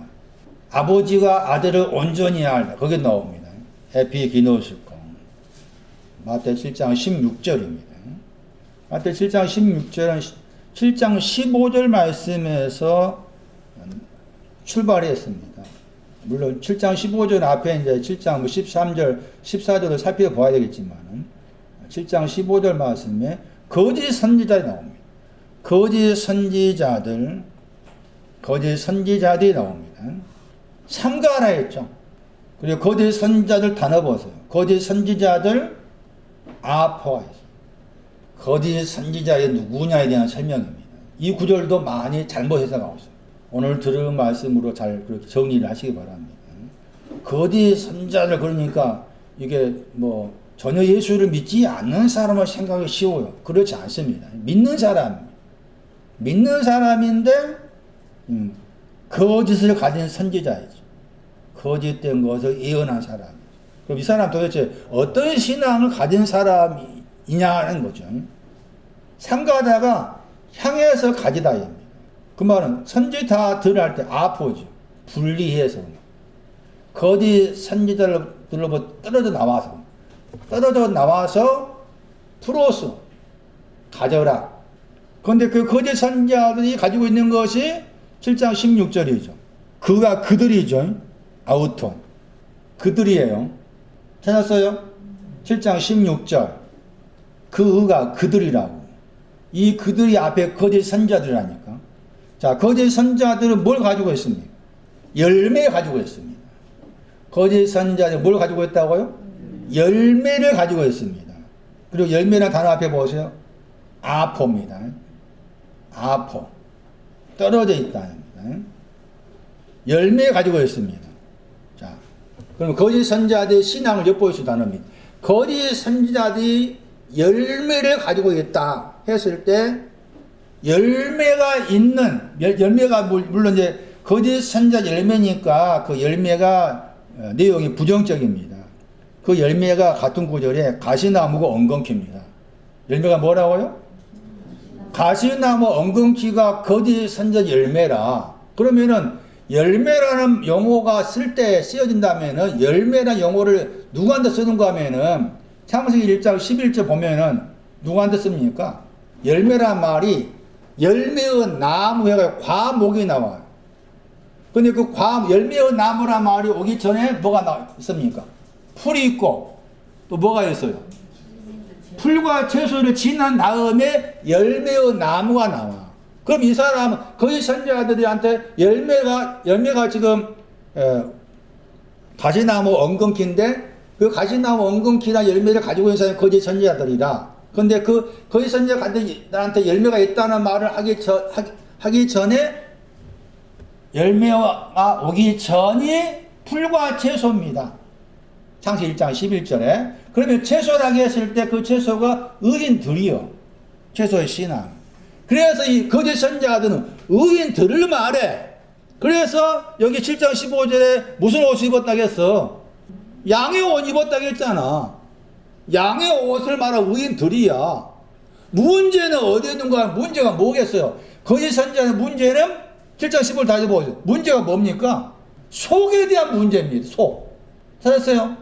아버지가 아들을 온전히 알다. 거기 나옵니다. 에피기노스코. 마태 7장 16절입니다. 마태 7장 16절은 7장 15절 말씀에서 출발했습니다. 물론 7장 15절 앞에 이제 7장 13절, 14절을 살펴봐야 되겠지만 7장 15절 말씀에 거짓 선지자들이 나옵니다. 거짓 선지자들이 나옵니다. 삼가 하나 했죠. 그리고 거짓 선지자들 단어 보세요. 거짓 선지자들 아포가 있어요. 거짓 선지자의 누구냐에 대한 설명입니다. 이 구절도 많이 잘못 해석하고 있어요. 오늘 들은 말씀으로 잘 그렇게 정리를 하시기 바랍니다. 거짓 선지자들 그러니까 이게 뭐 전혀 예수를 믿지 않는 사람을 생각하기 쉬워요. 그렇지 않습니다. 믿는 사람인데 거짓을 가진 선지자이죠. 거짓된 것을 예언한 사람이죠. 그럼 이 사람 도대체 어떤 신앙을 가진 사람이냐는 거죠. 삼가다가 향해서 가지다입니다. 그 말은 선지자들 할 때 아포죠. 분리해서 거짓 선지자들로부터 떨어져 나와서 프로스 가져라. 그런데 그 거짓 선지자들이 가지고 있는 것이 7장 16절이죠. 그가 그들이죠. 아우톤. 그들이에요. 찾았어요? 7장 16절. 그가 그들이라고. 이 그들이 앞에 거짓 선지자들이라니까. 자, 거짓 선지자들은 뭘 가지고 있습니까? 열매 가지고 있습니다. 거짓 선지자들은 뭘 가지고 있다고요? 열매를 가지고 있습니다. 그리고 열매라는 단어 앞에 보세요. 아포입니다. 아포. 떨어져 있다는 열매 가지고 있습니다. 자, 그럼 거짓 선지자들의 신앙을 엿보일 수 단어입니다. 거짓 선지자들이 열매를 가지고 있다 했을 때 열매가 물론 이제 거짓 선지자 열매니까 그 열매가 내용이 부정적입니다. 그 열매가 같은 구절에 가시나무가 엉겅퀴입니다. 열매가 뭐라고요? 가시나무 엉겅퀴가 거짓 선지자 열매라. 그러면은 열매라는 용어가 쓸 때 쓰여진다면은 열매라는 용어를 누구한테 쓰는가 하면은 창세기 1장 11절 보면은 누구한테 씁니까? 열매란 말이 열매의 나무 해가 과목이 나와요. 근데 그 열매의 나무란 말이 오기 전에 뭐가 있습니까? 풀이 있고 또 뭐가 있어요? 풀과 채소를 지난 다음에 열매의 나무가 나와. 그럼 이 사람은 거짓 선지자들한테 열매가 지금 가시나무 엉겅퀴인데 그 가시나무 엉겅퀴나 열매를 가지고 있는 사람이 거짓 선지자들이라. 근데 그 거짓 선지자한테 열매가 있다는 말을 하기 전에 열매가 오기 전이 풀과 채소입니다. 창세기 1장 11절에. 그러면 채소라고 했을 때 그 채소가 의인들이요. 채소의 신앙. 그래서 이 거짓 선자들은 의인들을 말해. 그래서 여기 7장 15절에 무슨 옷을 입었다고 했어? 양의 옷 입었다고 했잖아. 양의 옷을 말하는 의인들이야. 문제는 어디에 있는 거야? 문제가 뭐겠어요? 거짓 선자의 문제는 7장 15절 다시 보세요. 문제가 뭡니까? 속에 대한 문제입니다. 속. 찾았어요?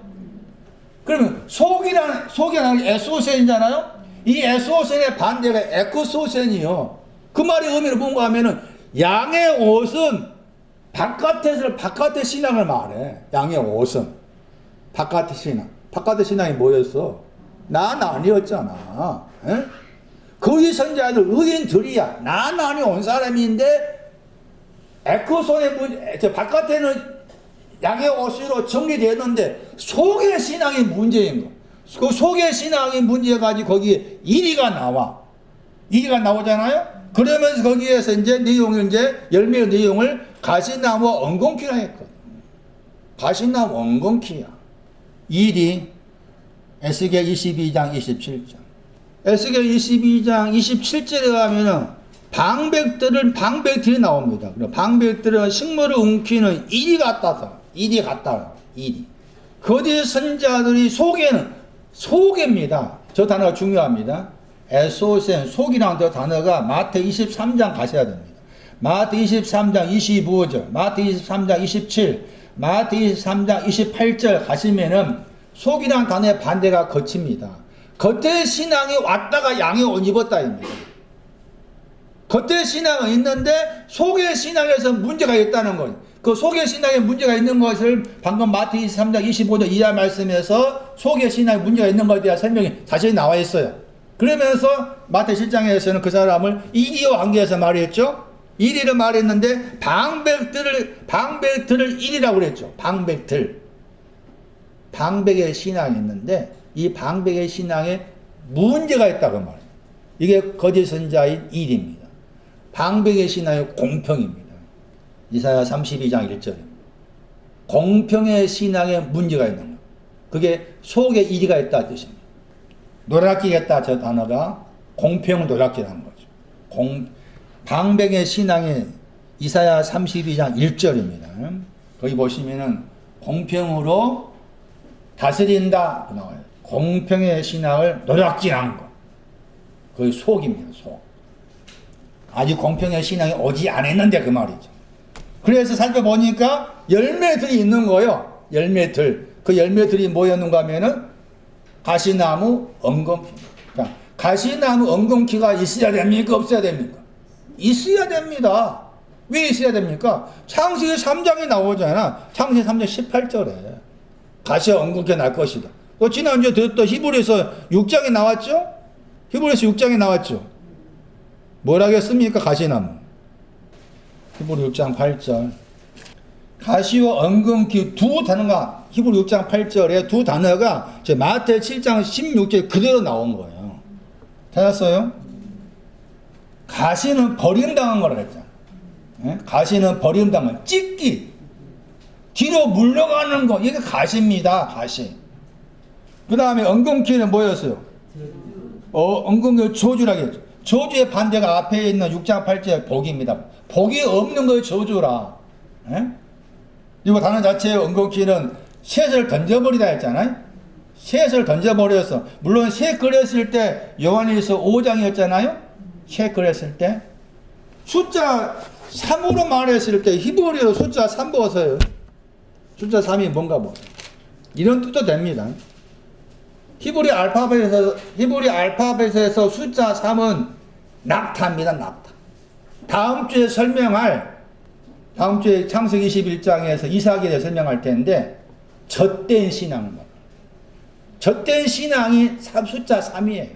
그러면 속이라는 에소센이잖아요? 이 에소센의 반대가 에크소센이요. 그 말의 의미는 뭔가 하면은 양의 옷은 바깥의 신앙을 말해. 양의 옷은. 바깥의 신앙. 바깥의 신앙이 뭐였어? 난 아니었잖아. 에? 거기 선자들 의인들이야. 난 아니온 사람인데 에크소의 바깥에는 양의 옷으로 정리되었는데 속의 신앙이 문제인 거. 그 속의 신앙이 문제가지고 거기에 이리가 나와. 이리가 나오잖아요? 그러면서 거기에서 이제 열매의 내용을 가시나무 엉겅퀴라 했거든. 가시나무 엉겅퀴야. 일이 에스겔 22장 27절. 에스겔 22장 27절에 가면은 방백들이 나옵니다. 방백들은 식물을 움키는 일이 같다서. 일이 같다. 일이. 거짓 선자들이 속입니다. 저 단어가 중요합니다. 에소센, 속이라는 저 단어가 마태 23장 가셔야 됩니다. 마태 23장 25절, 마태 23장 27, 마태 23장 28절 가시면은 속이라는 단어의 반대가 겉입니다. 겉의 신앙이 왔다가 양의 옷 입었다입니다. 겉의 신앙은 있는데 속의 신앙에서 문제가 있다는 거예요. 그 속의 신앙에 문제가 있는 것을 방금 마태 23장 25절 이하 말씀에서 속의 신앙에 문제가 있는 것에 대한 설명이 자세히 나와 있어요. 그러면서 마태 7장에서는 그 사람을 이리와 관계해서 말했죠. 이리를 말했는데 방백들을 이리라고 그랬죠. 방백의 신앙이 있는데 이 방백의 신앙에 문제가 있다고 말해요. 이게 거짓 선자인 일입니다. 방백의 신앙의 공평입니다. 이사야 32장 1절입니다. 공평의 신앙에 문제가 있는 것. 그게 속에 이리가 있다 뜻입니다. 노랗기겠다 저 단어가 공평 노랗기라는 거죠. 방백의 신앙이 이사야 32장 1절입니다. 거기 보시면은 공평으로 다스린다 나와요. 공평의 신앙을 노랗게 하는 것. 그게 속입니다. 속. 아직 공평의 신앙이 오지 않았는데 그 말이죠. 그래서 살펴보니까 열매들이 있는 거예요. 열매들. 그 열매들이 뭐였는가 하면은 가시나무 엉겅퀴. 그러니까 가시나무 엉겅퀴가 있어야 됩니까? 없어야 됩니까? 있어야 됩니다. 왜 있어야 됩니까? 창세기 3장에 나오잖아. 창세기 3장 18절에 가시와 엉겅퀴가 날 것이다. 지난주에 들었던 히브리서 6장에 나왔죠? 히브리서 6장에 나왔죠? 뭐라고 했습니까? 가시나무. 히브리 6장 8절. 가시와 엉겅퀴 두 단어가 히브리 6장 8절에 두 단어가 마태 7장 16절에 그대로 나온 거예요. 찾았어요? 가시는 버림당한 거라 그랬잖아. 예? 가시는 버림당한 찢기. 뒤로 물러가는 거. 이게 가시입니다. 가시. 그 다음에 엉겅퀴는 뭐였어요? 엉겅퀴 저주라고 했죠. 저주의 반대가 앞에 있는 6장 8절의 복입니다. 복이 없는 거예요. 저주라. 예? 그리고 단어 자체의 엉겅퀴는 셋을 던져버리다 했잖아요. 셋을 던져버렸어. 물론 셋 그렸을 때 요한일서 5장이었잖아요. 셋 그렸을 때 숫자 3으로 말했을 때 히브리어 숫자 3 보세요. 숫자 3이 뭔가 뭐 이런 뜻도 됩니다. 히브리 알파벳에서 숫자 3은 낙타입니다. 낙타. 다음 주에 창세기 21장에서 이삭에 대해 설명할 텐데 젖된 신앙. 젖된 신앙이 숫자 3이에요.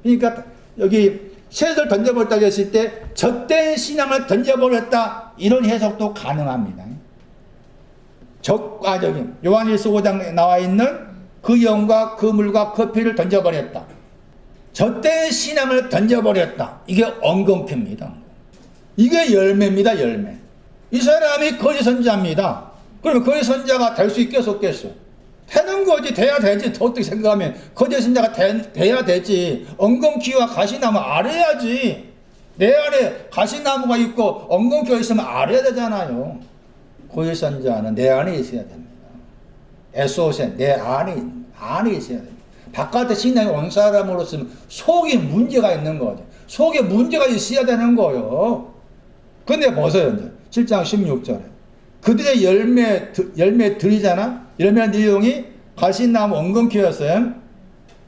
그러니까 여기 셋을 던져버렸다고 했을 때 젖된 신앙을 던져버렸다 이런 해석도 가능합니다. 요한일서 5장에 나와 있는 그 영과 그 물과 그 피를 던져버렸다. 젖된 신앙을 던져버렸다. 이게 엉겅퀴입니다. 이게 열매입니다. 열매. 이 사람이 거짓 선자입니다. 그러면 거짓 선자가 될 수 있겠어 없겠어? 되는 되는 거지. 돼야 되지. 어떻게 생각하면 거짓 선자가 돼야 되지. 엉겅퀴와 가시나무 알아야지. 내 안에 가시나무가 있고 엉겅퀴가 있으면 알아야 되잖아요. 거짓 선자는 내 안에 있어야 됩니다. 에소센 내 안에 있어야 됩니다. 바깥에 신앙이 온 사람으로서는 속에 문제가 있는 거죠. 속에 문제가 있어야 되는 거예요. 근데 보세요. 이제 7장 16절에 그들의 열매들이잖아. 열매 내용이 가시나무 엉겅퀴였어요.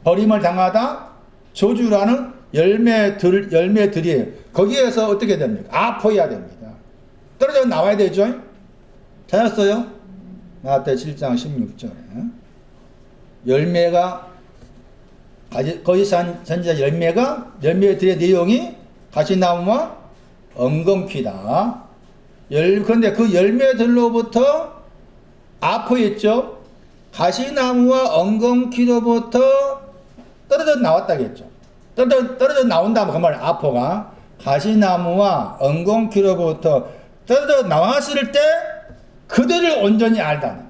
버림을 당하다 저주라는 열매들이에요. 거기에서 어떻게 됩니까? 아파야 됩니다. 떨어져 나와야 되죠. 찾았어요? 마태 7장 16절에 열매가 거짓 선지자 열매들의 내용이 가시나무와 엉겅퀴다. 그런데 그 열매들로부터 아포했죠. 가시나무와 엉겅퀴로부터 떨어져 나왔다겠죠. 떨어져 나온다면 그 말은 아포가 가시나무와 엉겅퀴로부터 떨어져 나왔을 때 그들을 온전히 알다는.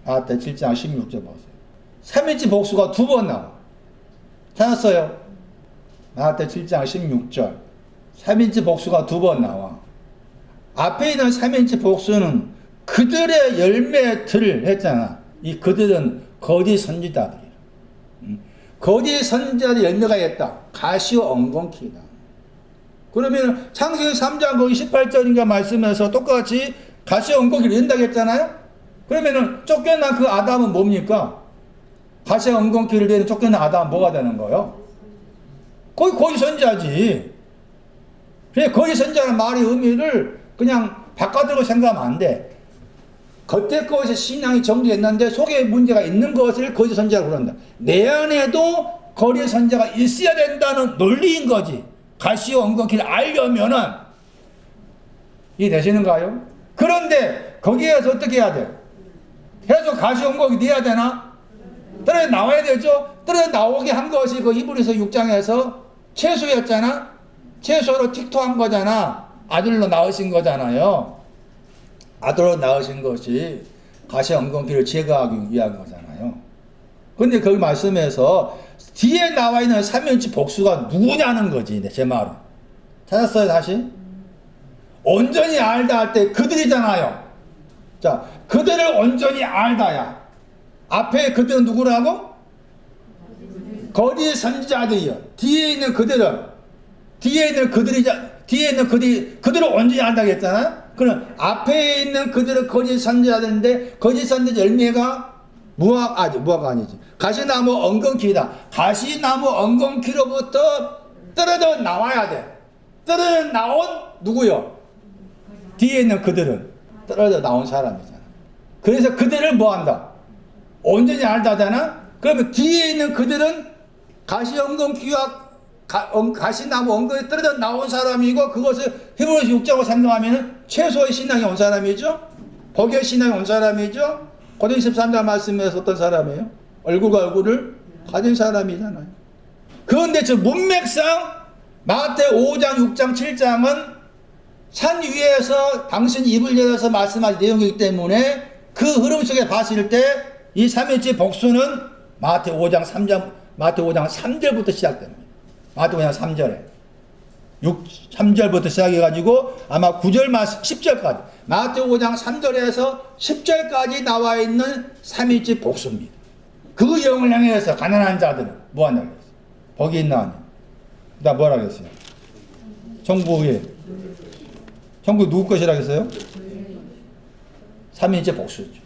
마태 7장 16절 보세요. 3인치 복수가 2번 나와. 찾았어요? 마태 7장 16절 3인치 복수가 2번 나와. 앞에 있는 3인치 복수는 그들의 열매들을 했잖아. 이 그들은 거짓 선지자들이야. 거짓 선지자의 열매가 있다. 가시와 엉겅퀴다. 그러면 창세기 3장 거기 18절인가 말씀에서 똑같이 가시와 엉겅퀴를 낸다고 했잖아요. 그러면은 쫓겨난 그 아담은 뭡니까? 가시와 엉겅퀴를 내는 쫓겨난 아담은 뭐가 되는 거예요? 거기 거짓 선지자지. 그래 거짓 선지자는 말의 의미를 그냥 바깥으로 생각하면 안 돼. 겉에 것에 신앙이 정리했는데 속에 문제가 있는 것을 거짓 선지자라고 그런다. 내 안에도 거짓 선지자가 있어야 된다는 논리인 거지. 가시와 엉겅퀴를 알려면은 이해되시는가요? 그런데 거기에서 어떻게 해야 돼? 계속 가시와 엉겅퀴 내야 되나? 떨어져 나와야 되죠? 떨어져 나오게 한 것이 그 히브리서 6장에서 채소였잖아? 채소로 틱토한 거잖아. 아들로 낳으신 거잖아요. 아들로 낳으신 것이 가시와 엉겅퀴를 제거하기 위한 거잖아요. 근데 거기 말씀에서 뒤에 나와 있는 3인치 복수가 누구냐는 거지. 제 말은. 찾았어요, 다시? 온전히 알다 할 때 그들이잖아요. 자, 그들을 온전히 알다야. 앞에 그들은 누구라고? 거짓 선지자들이요. 뒤에 있는 그들은 그들을 온전히 알다고 했잖아. 그럼 앞에 있는 그들은 거짓 선지자들인데 거짓 선지자 열매가 무화가 아니지. 가시나무 엉겅퀴다. 가시나무 엉겅퀴로부터 떨어져 나와야 돼. 떨어져 나온 누구요? 뒤에 있는 그들은 떨어져 나온 사람이잖아. 그래서 그들을 뭐 한다? 온전히 알다잖아. 그러면 뒤에 있는 그들은 가시 엉겅퀴와 가시나무 엉겅퀴에 떨어져 나온 사람이고 그것을 히브리서 6장으로 생각하면 최소의 신앙이 온 사람이죠. 복의 신앙이 온 사람이죠. 고린도서 13장 말씀에서 어떤 사람이에요? 얼굴과 얼굴을 가진 사람이잖아요. 그런데 저 문맥상 마태 5장, 6장, 7장은 산 위에서 당신 입을 열어서 말씀할 내용이기 때문에 그 흐름 속에 봤을 때 이 3일째 복수는 마태 5장 3절부터 시작됩니다. 마태 5장 3절에 3절부터 시작해가지고 아마 9절 10절까지 마태 5장 3절에서 10절까지 나와 있는 3일째 복수입니다. 그 영을 향해서 가난한 자들은 뭐 한다고 했어요? 복이 있나 아니야? 나 뭐라고 했어요? 천국이 누구 것이라고 했어요? 3일째 복수죠.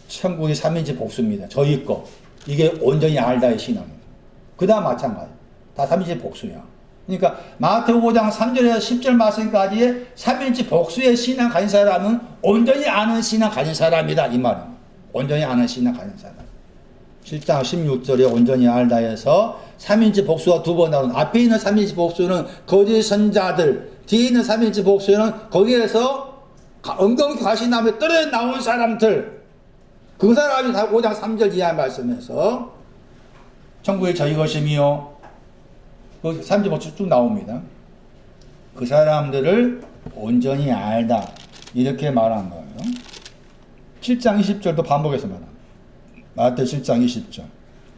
천국이 3일째 복수입니다. 저희 거. 이게 온전히 알다의 신앙입니다. 그 다음 마찬가지. 다 3일째 복수야. 그러니까 마태 5장 3절에서 10절 말씀까지의 3일째 복수의 신앙 가진 사람은 온전히 아는 신앙 가진 사람이다. 이 말은. 온전히 아는 신앙 가진 사람. 7장 16절에 온전히 알다에서 3일째 복수가 2번 나오는 앞에 있는 3일째 복수는 거짓 선자들, 뒤에 있는 3일째 복수는 거기에서 엉겅퀴 가시나무에 떨어져 나온 사람들, 그 사람이 다 5장 3절 이하 말씀에서 천국이 저희 것이며 그 3절 복수 쭉 나옵니다. 그 사람들을 온전히 알다 이렇게 말한 거예요. 7장 20절도 반복해서 말합니다. 마태 7장 20절.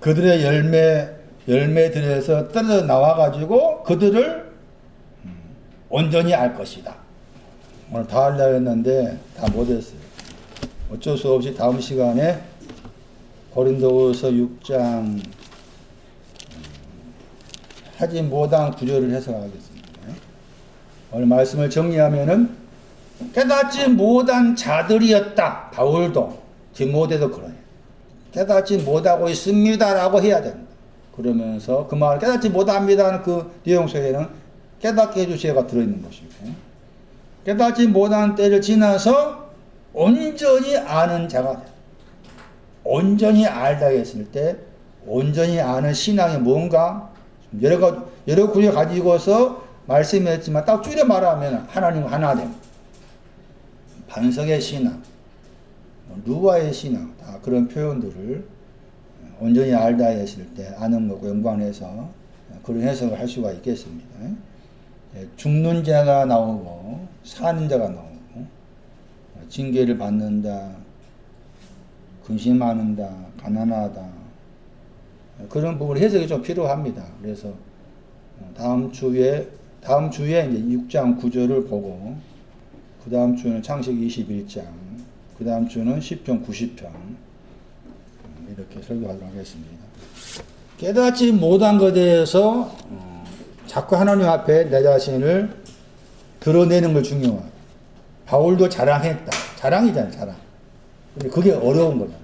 그들의 열매들에서 떨어져 나와가지고 그들을 온전히 알 것이다. 오늘 다 하려고 했는데 다 못했어요. 어쩔 수 없이 다음 시간에 고린도후서 6장 하지 못한 구절을 해석하겠습니다. 오늘 말씀을 정리하면은 깨닫지 못한 자들이었다. 바울도 디모데도 그러네. 깨닫지 못하고 있습니다라고 해야 된다. 그러면서 그 말을 깨닫지 못합니다는 그 내용 속에는 깨닫게 해주세요가 들어있는 것이고, 깨닫지 못한 때를 지나서 온전히 아는 자가 돼. 온전히 알다 했을 때 온전히 아는 신앙이 뭔가 여러 구절 가지고서 말씀했지만 딱 줄여 말하면 하나님 하나 됨. 반석의 신앙, 누가의 신앙, 다 그런 표현들을 온전히 알다 했을 때 아는 것과 연관해서 그런 해석을 할 수가 있겠습니다. 죽는 자가 나오고 사는 자가 나오고 징계를 받는다, 근심하는다, 가난하다, 그런 부분 해석이 좀 필요합니다. 그래서 다음 주에 이제 6장 9절을 보고 그 다음 주는 창세기 21장, 그 다음 주는 10편 90편 이렇게 설교하도록 하겠습니다. 깨닫지 못한 것에 대해서 자꾸 하나님 앞에 내 자신을 드러내는 걸 중요하다. 바울도 자랑했다. 자랑이잖아요, 자랑. 근데 그게 어려운 거잖아요.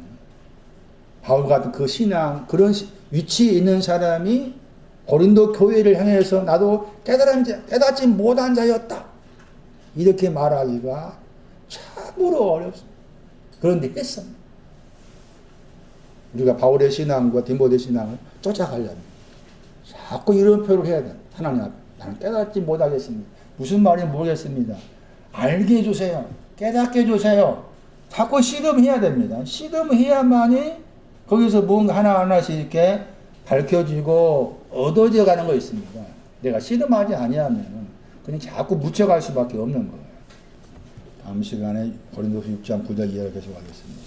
바울 같은 그 신앙, 그런 위치에 있는 사람이 고린도 교회를 향해서 나도 깨닫지 못한 자였다. 이렇게 말하기가 참으로 어렵습니다. 그런데 했습니다. 우리가 바울의 신앙과 디모데 신앙을 쫓아가려면 자꾸 이런 표현을 해야 돼요. 하나님 앞에 나는 깨닫지 못하겠습니다. 무슨 말인지 모르겠습니다. 알게 해주세요. 깨닫게 해주세요. 자꾸 씨름해야 됩니다. 씨름해야만이 거기서 뭔가 하나하나씩 이렇게 밝혀지고 얻어져 가는 거 있습니다. 내가 씨름하지 아니하면 그냥 자꾸 묻혀갈 수밖에 없는 거예요. 다음 시간에 고린도서 6장 9절 이하를 계속하겠습니다.